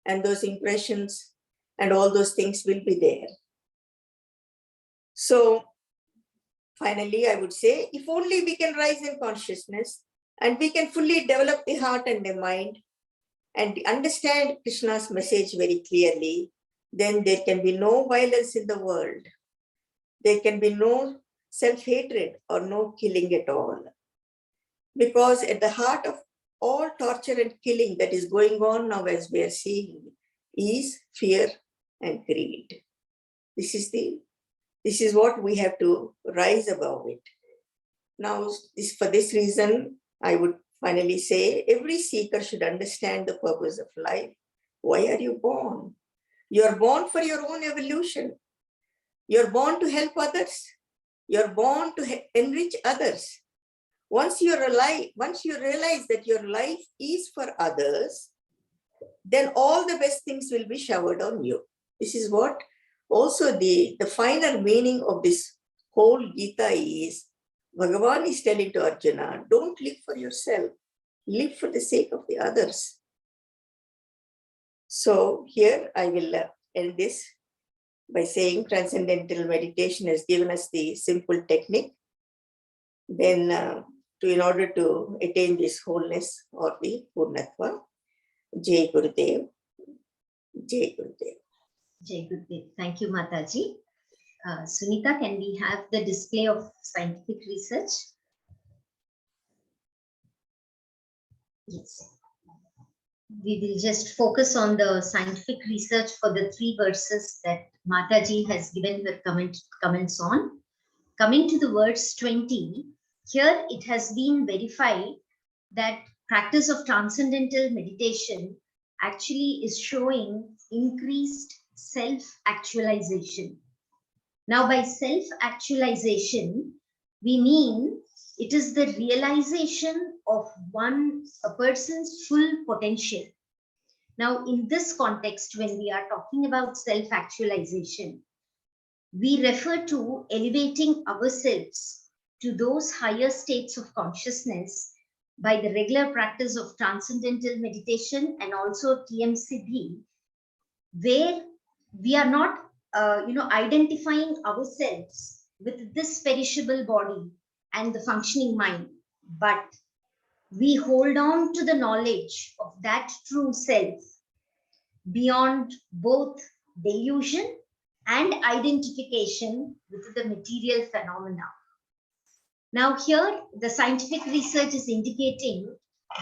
and those impressions, and all those things will be there. So finally, I would say, if only we can rise in consciousness and we can fully develop the heart and the mind and understand Krishna's message very clearly, then there can be no violence in the world. There can be no self-hatred or no killing at all. Because at the heart of all torture and killing that is going on now, as we are seeing, is fear and greed. This is what we have to rise above it. Now, for this reason, I would finally say every seeker should understand the purpose of life. Why are you born? You are born for your own evolution. You are born to help others. You are born to enrich others. Once you realize that your life is for others, then all the best things will be showered on you. This is what also the finer meaning of this whole Gita is. Bhagavan is telling to Arjuna, don't live for yourself, live for the sake of the others. So here I will end this by saying transcendental meditation has given us the simple technique. Then in order to attain this wholeness or the Purnatva, Jai Gurudev, Jai Gurudev. Jai Gurudev. Thank you, Mataji. Sunita, can we have the display of scientific research? Yes. We will just focus on the scientific research for the 3 verses that Mataji has given her comments on. Coming to the verse 20, here it has been verified that practice of transcendental meditation actually is showing increased self-actualization. Now, by self-actualization, we mean it is the realization of a person's full potential. Now, in this context, when we are talking about self-actualization, we refer to elevating ourselves to those higher states of consciousness by the regular practice of transcendental meditation and also TM-Siddhi, where we are not identifying ourselves with this perishable body and the functioning mind, but we hold on to the knowledge of that true self beyond both delusion and identification with the material phenomena. Now here, the scientific research is indicating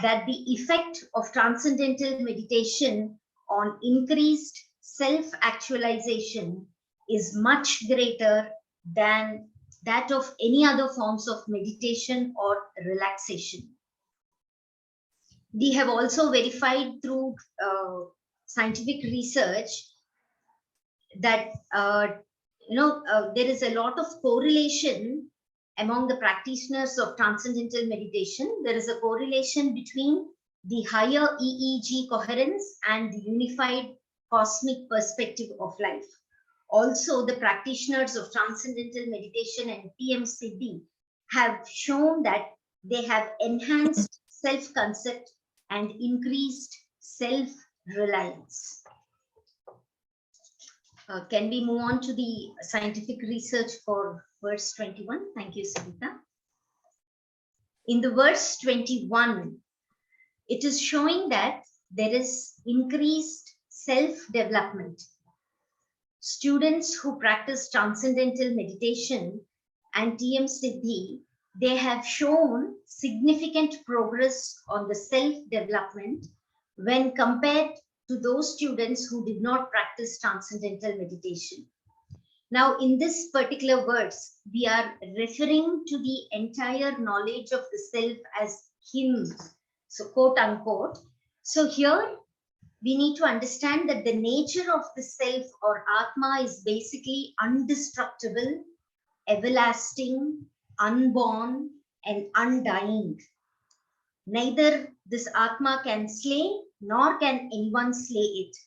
that the effect of transcendental meditation on increased self-actualization is much greater than that of any other forms of meditation or relaxation. We have also verified through scientific research that there is a lot of correlation among the practitioners of transcendental meditation. There is a correlation between the higher EEG coherence and the unified cosmic perspective of life. Also, the practitioners of transcendental meditation and TM-Siddhi have shown that they have enhanced self-concept and increased self-reliance. Can we move on to the scientific research for verse 21? Thank you, Savita. In the verse 21, it is showing that there is increased self-development. Students who practice transcendental meditation and TM-Siddhi, they have shown significant progress on the self-development when compared to those students who did not practice transcendental meditation. Now, in this particular verse, we are referring to the entire knowledge of the self as him, so quote unquote. So here we need to understand that the nature of the self or Atma is basically indestructible, everlasting, unborn, and undying. Neither this Atma can slay, nor can anyone slay it.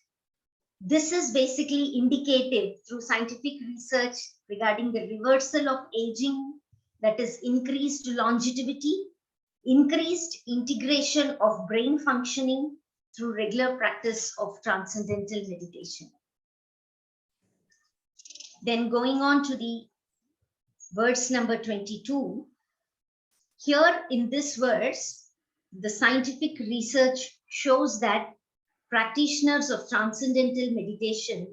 This is basically indicative through scientific research regarding the reversal of aging, that is increased longevity, increased integration of brain functioning through regular practice of transcendental meditation. Then going on to the verse number 22. Here in this verse, the scientific research shows that practitioners of transcendental meditation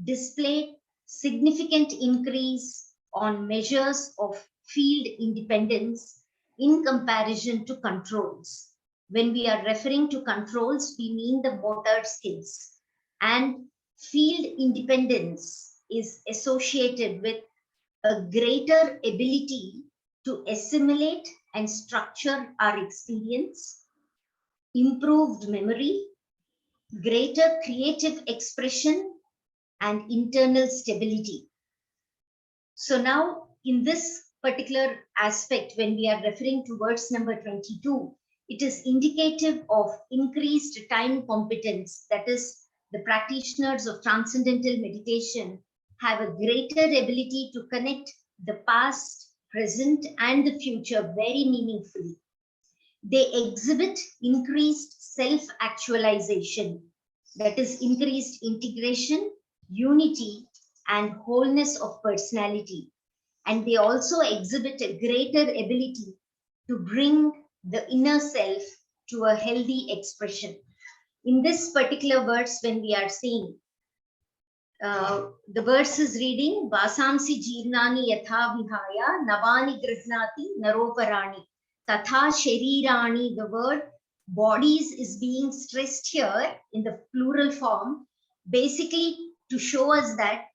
display significant increase on measures of field independence in comparison to controls. When we are referring to controls, we mean the motor skills, and field independence is associated with a greater ability to assimilate and structure our experience, improved memory, greater creative expression, and internal stability. So now in this particular aspect, when we are referring to verse number 22, it is indicative of increased time competence. That is, the practitioners of transcendental meditation have a greater ability to connect the past, present, and the future very meaningfully. They exhibit increased self-actualization, that is increased integration, unity, and wholeness of personality. And they also exhibit a greater ability to bring the inner self to a healthy expression. In this particular verse, when we are seeing, the verse is reading, Vasamsi Jirnani Yatha Vihaya Navani Grihnati Naroparani. Tatha Sharirani, the word bodies is being stressed here in the plural form, basically to show us that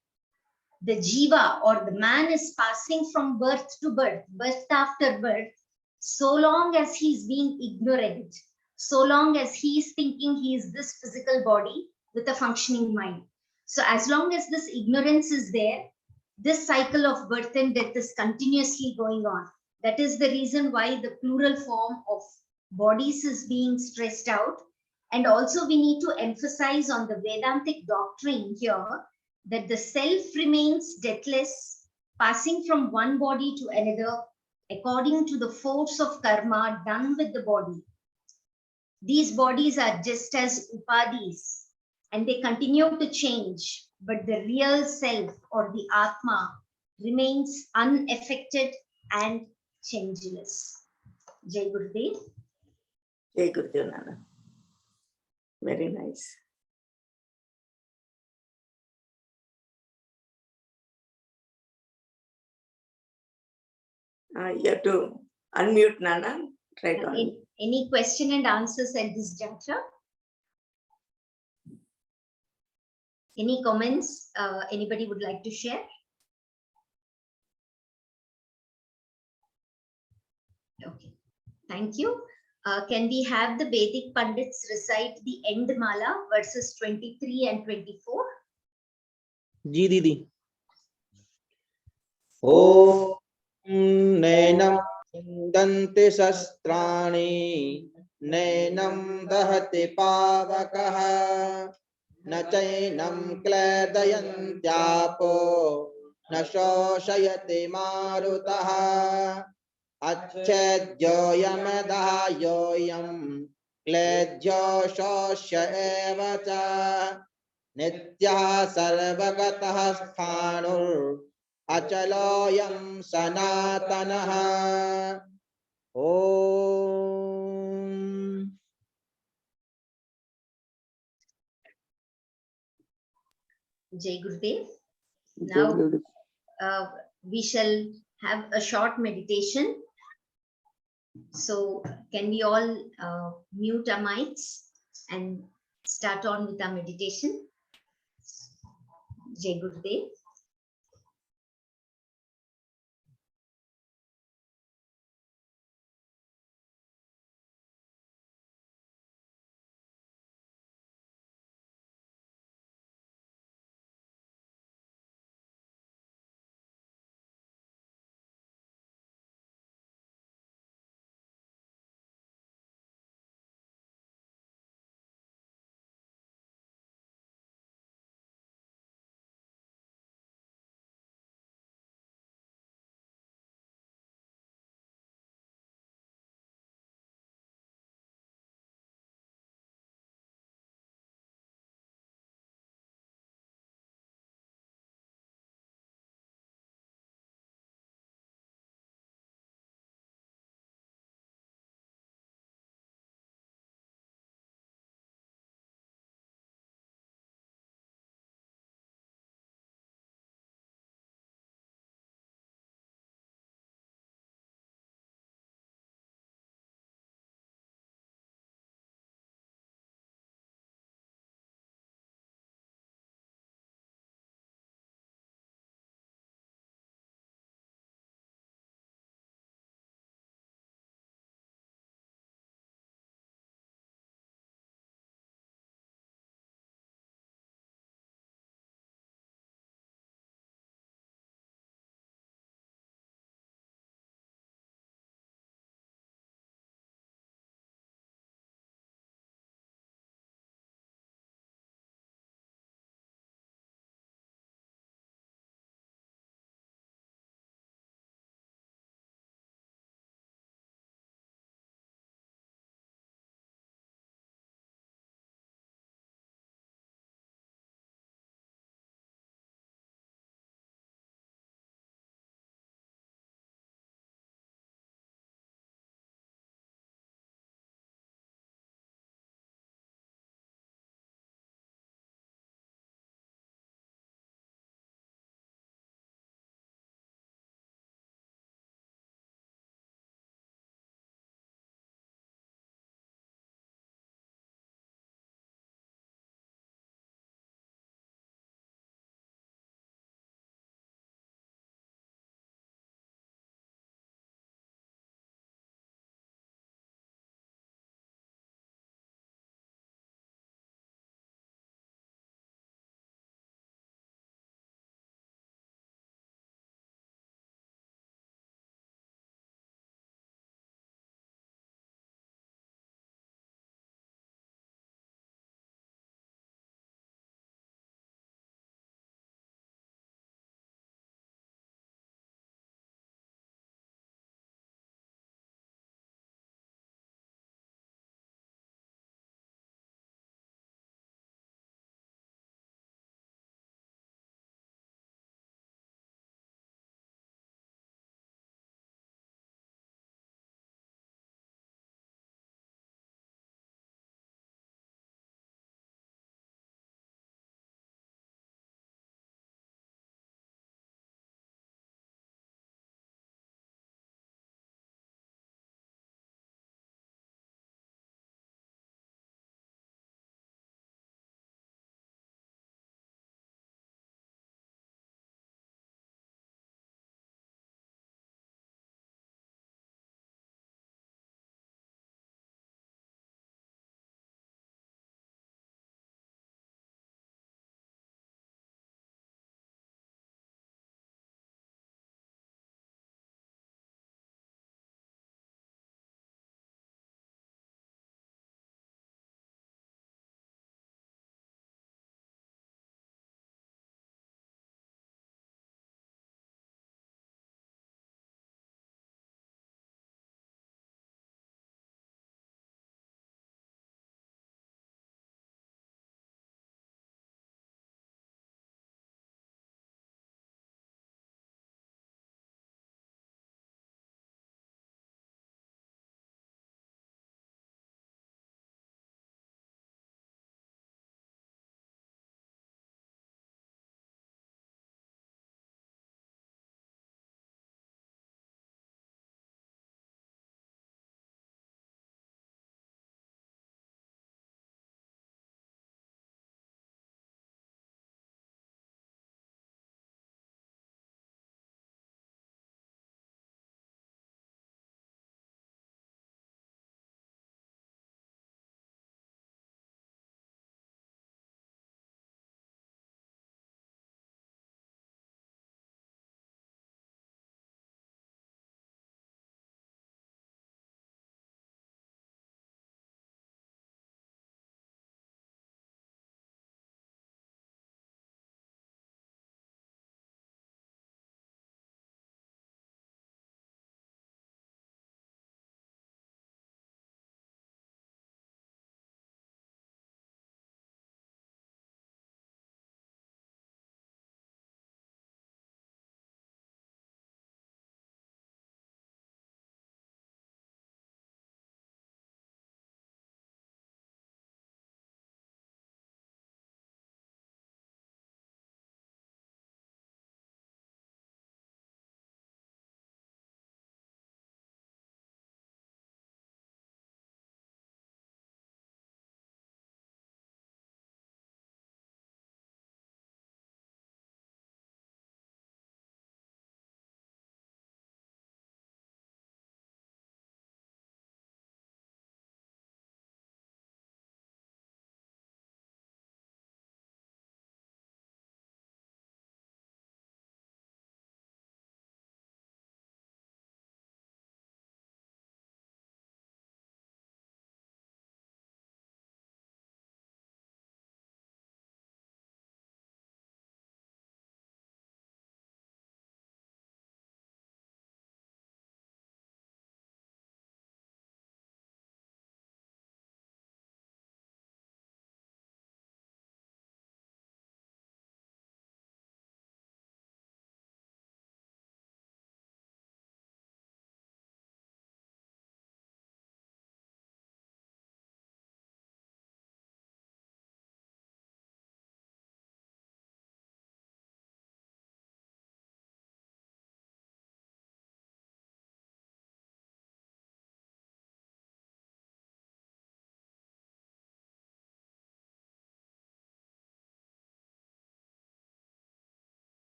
the jiva or the man is passing from birth to birth, birth after birth, so long as he is being ignorant, so long as he is thinking he is this physical body with a functioning mind. So as long as this ignorance is there, this cycle of birth and death is continuously going on. That is the reason why the plural form of bodies is being stressed out. And also we need to emphasize on the Vedantic doctrine here that the self remains deathless, passing from one body to another according to the force of karma done with the body. These bodies are just as upadis and they continue to change, but the real self or the Atma remains unaffected and changeless. Jai Gurudev. Jai Gurudev Nana. Very nice. You have to unmute, Nana. Try to unmute. Any question and answers at this juncture? Any comments anybody would like to share? Okay, thank you. Can we have the Vedic Pandits recite the end mala verses 23 and 24? जी दीदी ॐ नैनं छिन्दन्ति शस्त्राणि नैनं दहति पावकः न चैनं क्लेदयन्त्यापो न शोषयति मारुतः अच्छेद्योऽयमदायोऽयं क्लेद्यो शोष्य एव च नित्यः सर्वगतः स्थाणुर् अचलोऽयं सनातनः ॐ Jai Gurudev. Now we shall have a short meditation. So can we all mute our mics and start on with our meditation. Jai Gurudev.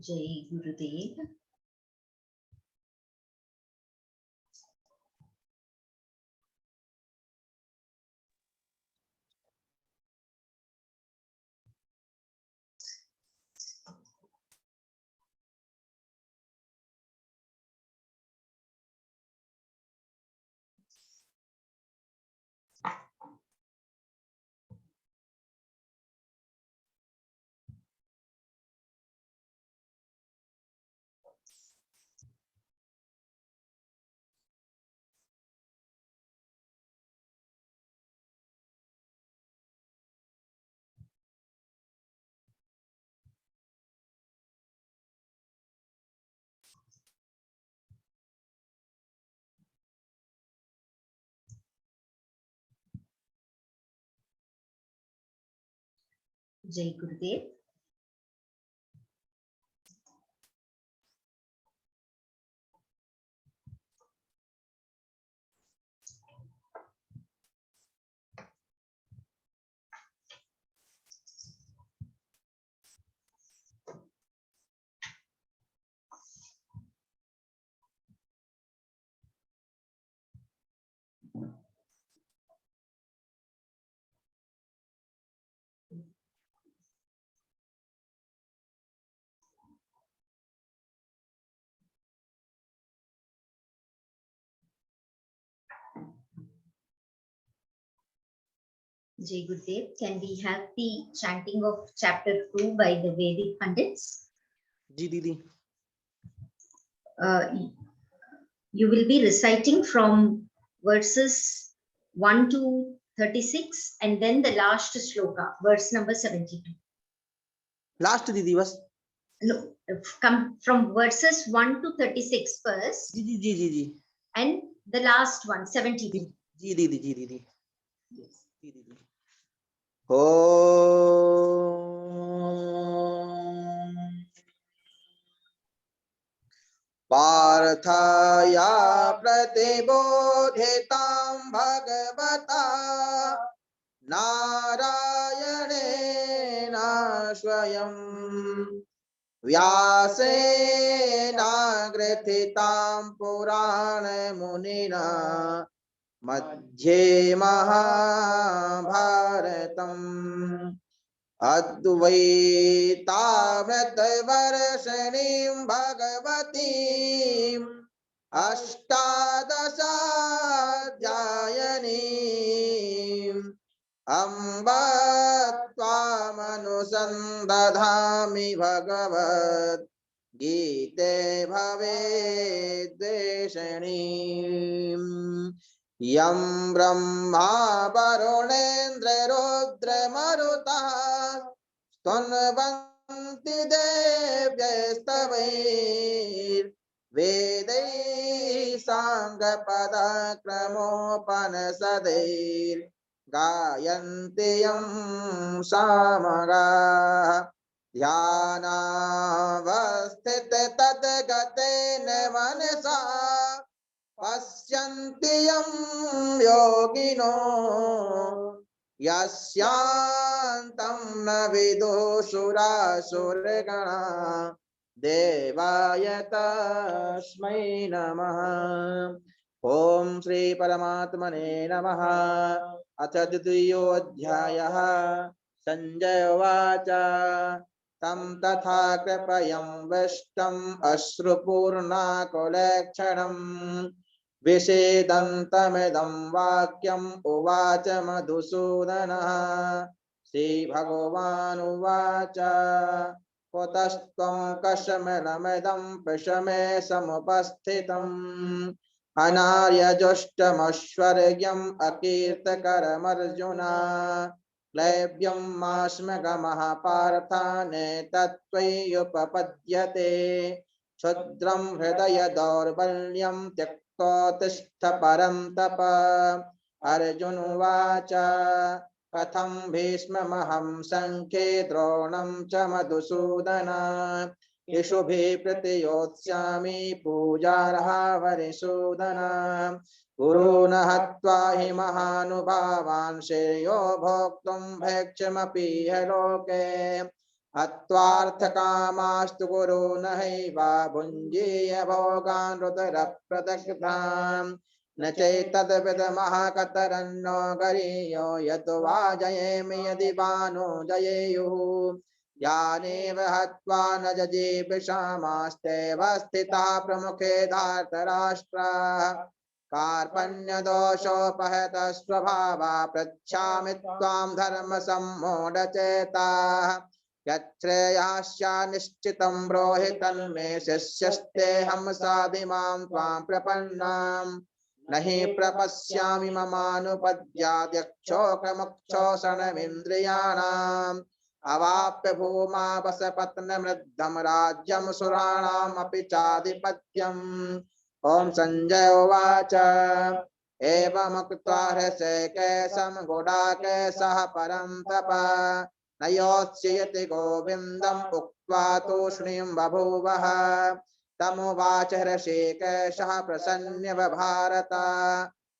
Jai Gurudev. Jai Gurudev. Jai Gurudev. Can we have the chanting of chapter 2 by the Vedic Pandits? जी दीदी. You will be reciting from verses 1 to 36 and then the last shloka, verse number 72. Last दीदी बस. No, come from verses 1 to 36 first. Ji ji ji ji ji. And the last one, 72. जी दीदी जी दीदी. Yes. जी दीदी. ओम पार्थाया प्रतिबोधितां भगवता नारायणेन स्वयं व्यासेनाग्रथितां पुराणमुनिना मध्ये महाभारतम् अद्वैतामृतवर्षिणीं भगवतीम् अष्टादशाध्यायनीम् अम्ब त्वामनुसन्दधामि भगवत् गीते भवेद्वेषणीम् यं ब्रह्मा वरुणेन्द्ररुद्रमरुतः स्तुवन्ति देव्यस्तवैर्वेदैः साङ्गपदक्रमोपनिषदैर्गायन्ति यं सामगाः ध्यानावस्थिततद्गतेन मनसा पश्यन्ति यं योगिनो यस्यान्तं न विदुषुरासुरगणा देवाय तस्मै नमः. ओम श्री परमात्मने नमः. अथ द्वितीयोऽध्यायः. संजय उवाच तं तथा कृपयं विष्टम् अश्रुपूर्णाकुलेक्षणम् विषेदन्तमिदं वाक्यम् उवाच मधुसूदनः. श्रीभगवानुवाच कुतस्त्वं कशमिदं विषमे समुपस्थितम् अनार्यजुष्टमश्वर्यम् अकीर्तकरमर्जुन क्लैब्यं मास्मगमः पार्थानेतत्त्वय्युपपद्यते क्षुद्रं हृदय दौर्बल्यं त्यक्तोत्तिष्ठ परन्तप. अर्जुन उवाच कथं भीष्ममहं संख्ये द्रोणं च मधुसूदन इषुभिः प्रतियोत्स्यामि पूजार्हा वरिसूदन. गुरून् हत्वा हि महानुभावान् श्रेयो भोक्तुं भैक्षमपि ह्य लोके अत्वार्थकामास्तु गुरु नहैवा भुञ्जीय भोगान् रुदरप्रदग्धाम् न चैतद्विदमः कतरन्नो गरीयो यद् वा जयेमि यदि वानो जयेयुः यानेव हत्वा न जजीविषामास्तेव स्थिताः प्रमुखे धार्तराष्ट्राः कार्पण्यदोषोपहत स्वभावा पृच्छामि त्वां धर्मसम्मूढचेताः यच्छ्रेयास्या निश्चितं ब्रूहि तन्मे शिष्यस्तेऽहं साधिमां त्वां प्रपन्नाम् न हि प्रपश्यामि ममानुपद्याद्यक्षोकमुक्षोषणमिन्द्रियाणाम् अवाप्य भूमा वसपत्नमृद्धं राज्यं सुराणामपि चाधिपत्यम् ओम संजय उवाच एवमुक्त्वा हृषीकेशं गुडाकेशः परं तप न योत्स्यति गोविन्दम् उक्त्वा तूष्णीं बभूवः तमुवाच हृषीकेशः प्रसन्न्य भारत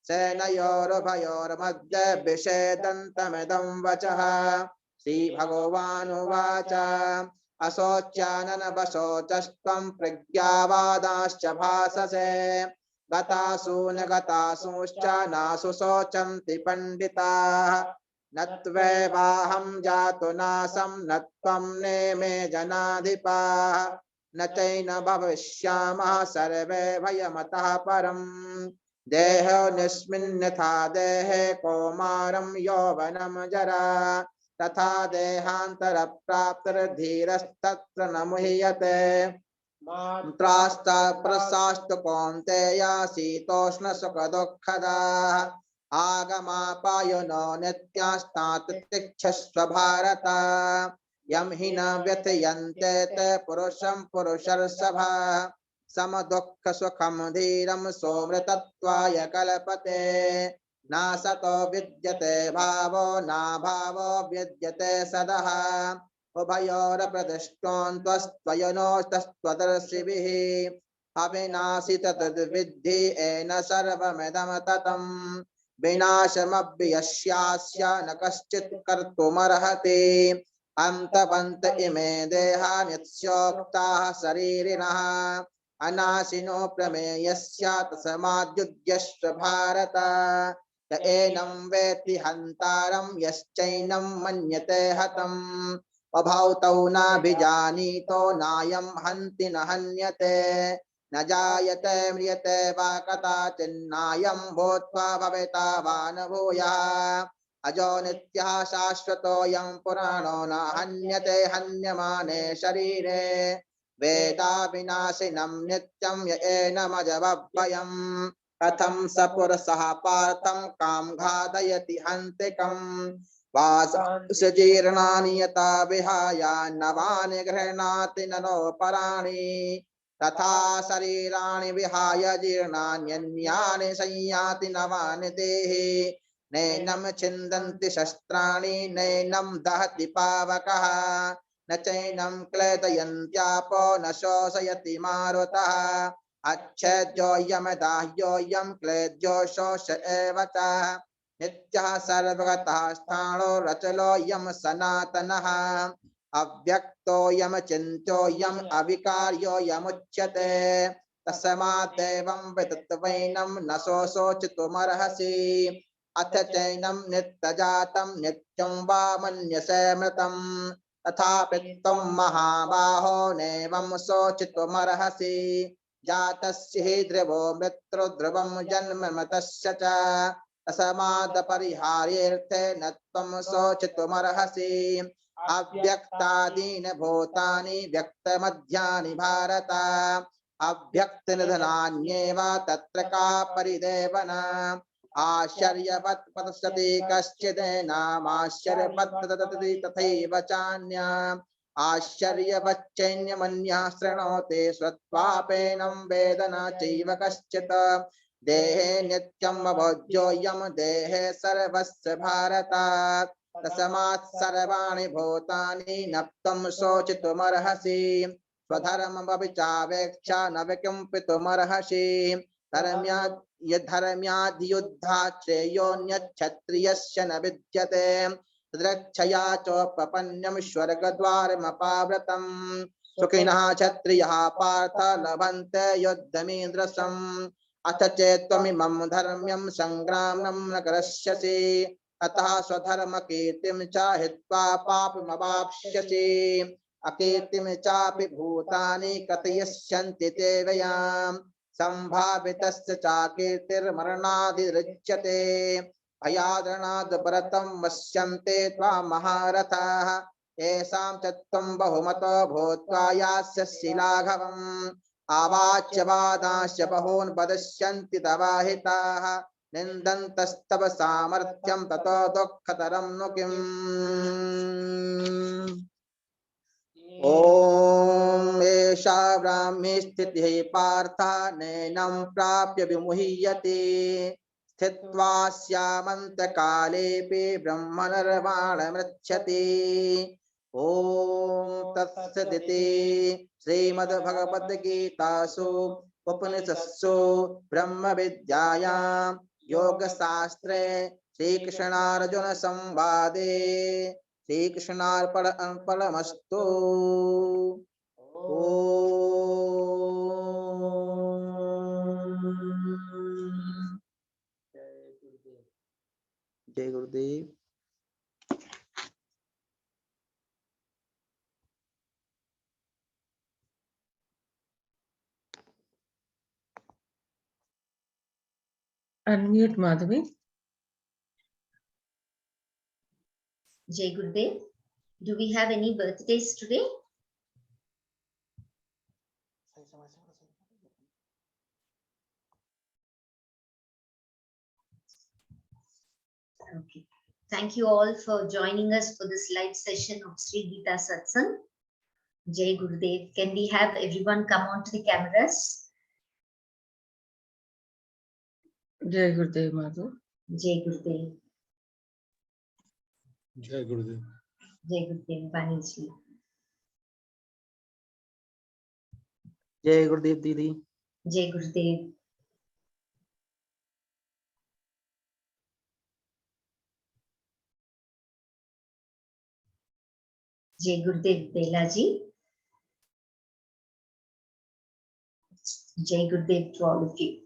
सेनयोरुभयोर्मध्ये विषेदन्तमिदं वचः श्रीभगवानुवाच असोच्यानन वशोचस्त्वं प्रज्ञावादाश्च भाससे गतासून गतासूश्च नासु शोचन्ति पंडिताः न त्वेवाहं जातु नासं न त्वं नेमे जनाधिपाः न चैन भविष्यामः सर्वे भयमतः परम् देहो निस्मिन्नथा देहे कौमारं यौवनं जरा तथा देहांतर प्राप्तिर्धीरस्तत्र न मुह्यते त्रास्त प्रसास्त कौन्तेय शीतोष्ण सुख दुःखदाः आगमापायनो नित्यास्तात् तितिक्षस्व भारत यं हि न व्यथयन्ते ते पुरुषं पुरुषर्षभा सम दुःख सुखं धीरं सोमृतत्वाय कल्पते नासतो विद्यते भावो नाभावो विद्यते सदः उभयोरप्रदृष्टोऽन्तस्त्वयनोस्तस्त्वदर्शिभिः अविनाशि तद्विद्धि येन सर्वमिदं ततम् विनाशमव्ययस्यास्य न कश्चित् कर्तुमर्हति अन्तवन्त इमे देहा नित्योक्ताः शरीरिणः अनाशिनो प्रमेयस्य तस्माद्युध्यस्व भारत य एनं वेत्ति हन्तारं यश्चैनं मन्यते हतम् अभौतौ नाभिजानीतो नायं हन्ति न हन्यते न जायते म्रियते वा कदाचिन्नायं भूत्वा भविता वा न भूयः अजो नित्यः शाश्वतोऽयं पुराणो न हन्यते हन्यमाने शरीरे वेदा विनाशिनं नित्यं य एनमजमव्ययम् कथं स पुरुषः पार्थं कां घातयति हन्तिकम् वासजीर्णानि यथा विहाय नवानि गृह्णाति नरोपराणि तथा शरीराणि विहाय जीर्णान्यन्यानि संयाति नवानि देहि नैनं छिन्दन्ति शस्त्राणि नैनं दहति पावकः न चैनं क्लेदयन्त्यापो न शोषयति मारुतः अच्छेद्योऽयं दाह्योऽयं क्लेद्यो शोष एव च नित्यः सर्वगतः स्थाणो रचलोऽयं सनातनः अव्यक्तोऽयं चिन्त्योऽयं अविकार्योऽयमुच्यते तस्मादेवं विदित्वैनं न शोचितुमर्हसि अथ चैनं नित्यजातं नित्यं वा मन्यसे मृतं तथापि त्वं महाबाहो नैवं शोचितुमर्हसि जातस्य हि ध्रुवो मृत्युर्ध्रुवं जन्म मृतस्य च तस्मादपरिहार्येऽर्थे न त्वं शोचितुमर्हसि अव्यक्तादीनि भूतानि व्यक्तमध्यानि भारत अव्यक्तनिधनान्येव तत्र का परिदेवना आश्चर्यवत् पश्यति कश्चिदेनामाश्चर्यवत् तदति तथैव चान्या आश्चर्यवच्चैन्यमन्यः शृणोति श्रुत्वापेनं वेद न चैव कश्चित् देहे नित्यं भोज्योऽयं देहे सर्वस्य भारत तस्मात् सर्वाणि भूतानि न त्वं शोचितुमर्हसि स्वधर्ममविचावेक्ष्य न विकम्पितुमर्हसि धर्म्याद्युद्धात् श्रेयोऽन्यत् क्षत्रियस्य न विद्यते तद्रक्षया च प्रपन्नम स्वर्गद्वारमपाव्रतम् सुखिनः क्षत्रियः पार्थ लभन्ते युद्धमीन्द्रसम् अथ चेत्त्वमिमं धर्म्यं संग्रामं न करिष्यसि अतः स्वधर्मकीर्तिं च हित्वा पापमवाप्स्यसि अकीर्तिं चापि भूतानि कथयिष्यन्ति ते व्ययाम् संभावितस्य च कीर्तिर्मरणादिरुच्यते भयाद्रणाद् परतं वश्यन्ते त्वां महारथाः येषां च त्वं बहुमतो भूत्वा यास्यसि लाघवम् आवाच्य वादांश्च बहून् वदिष्यन्ति तवाहिताः निन्दन्तस्तव सामर्थ्यं ततो दुःखतरं नु किम् ॐ एषा ब्राह्मी स्थितिः पार्थ नैनं प्राप्य विमुह्यते स्थित्वा स्यामन्तकालेऽपि ब्रह्मनिर्वाणमृच्छति ॐ तत्सदिति श्रीमद्भगवद्गीतासु उपनिषत्सु ब्रह्मविद्यायां योगशास्त्रे श्रीकृष्णार्जुनसंवादे श्रीकृष्णार्पणमस्तु। जय गुरुदेव। Unmute Madhavi. Jai Gurudev. Do we have any birthdays today? Okay. Thank you all for joining us for this live session of Sri Gita Satsang. Jai Gurudev. Can we have everyone come on to the cameras? Jai Gurudev Madhav. Jai Gurudev. Jai Gurudev. Jai Gurudev Maharishi. जय गुरुदेव दीदी। Jai Gurudev. Jai Gurudev Belaji. Jai Gurudev to all of you.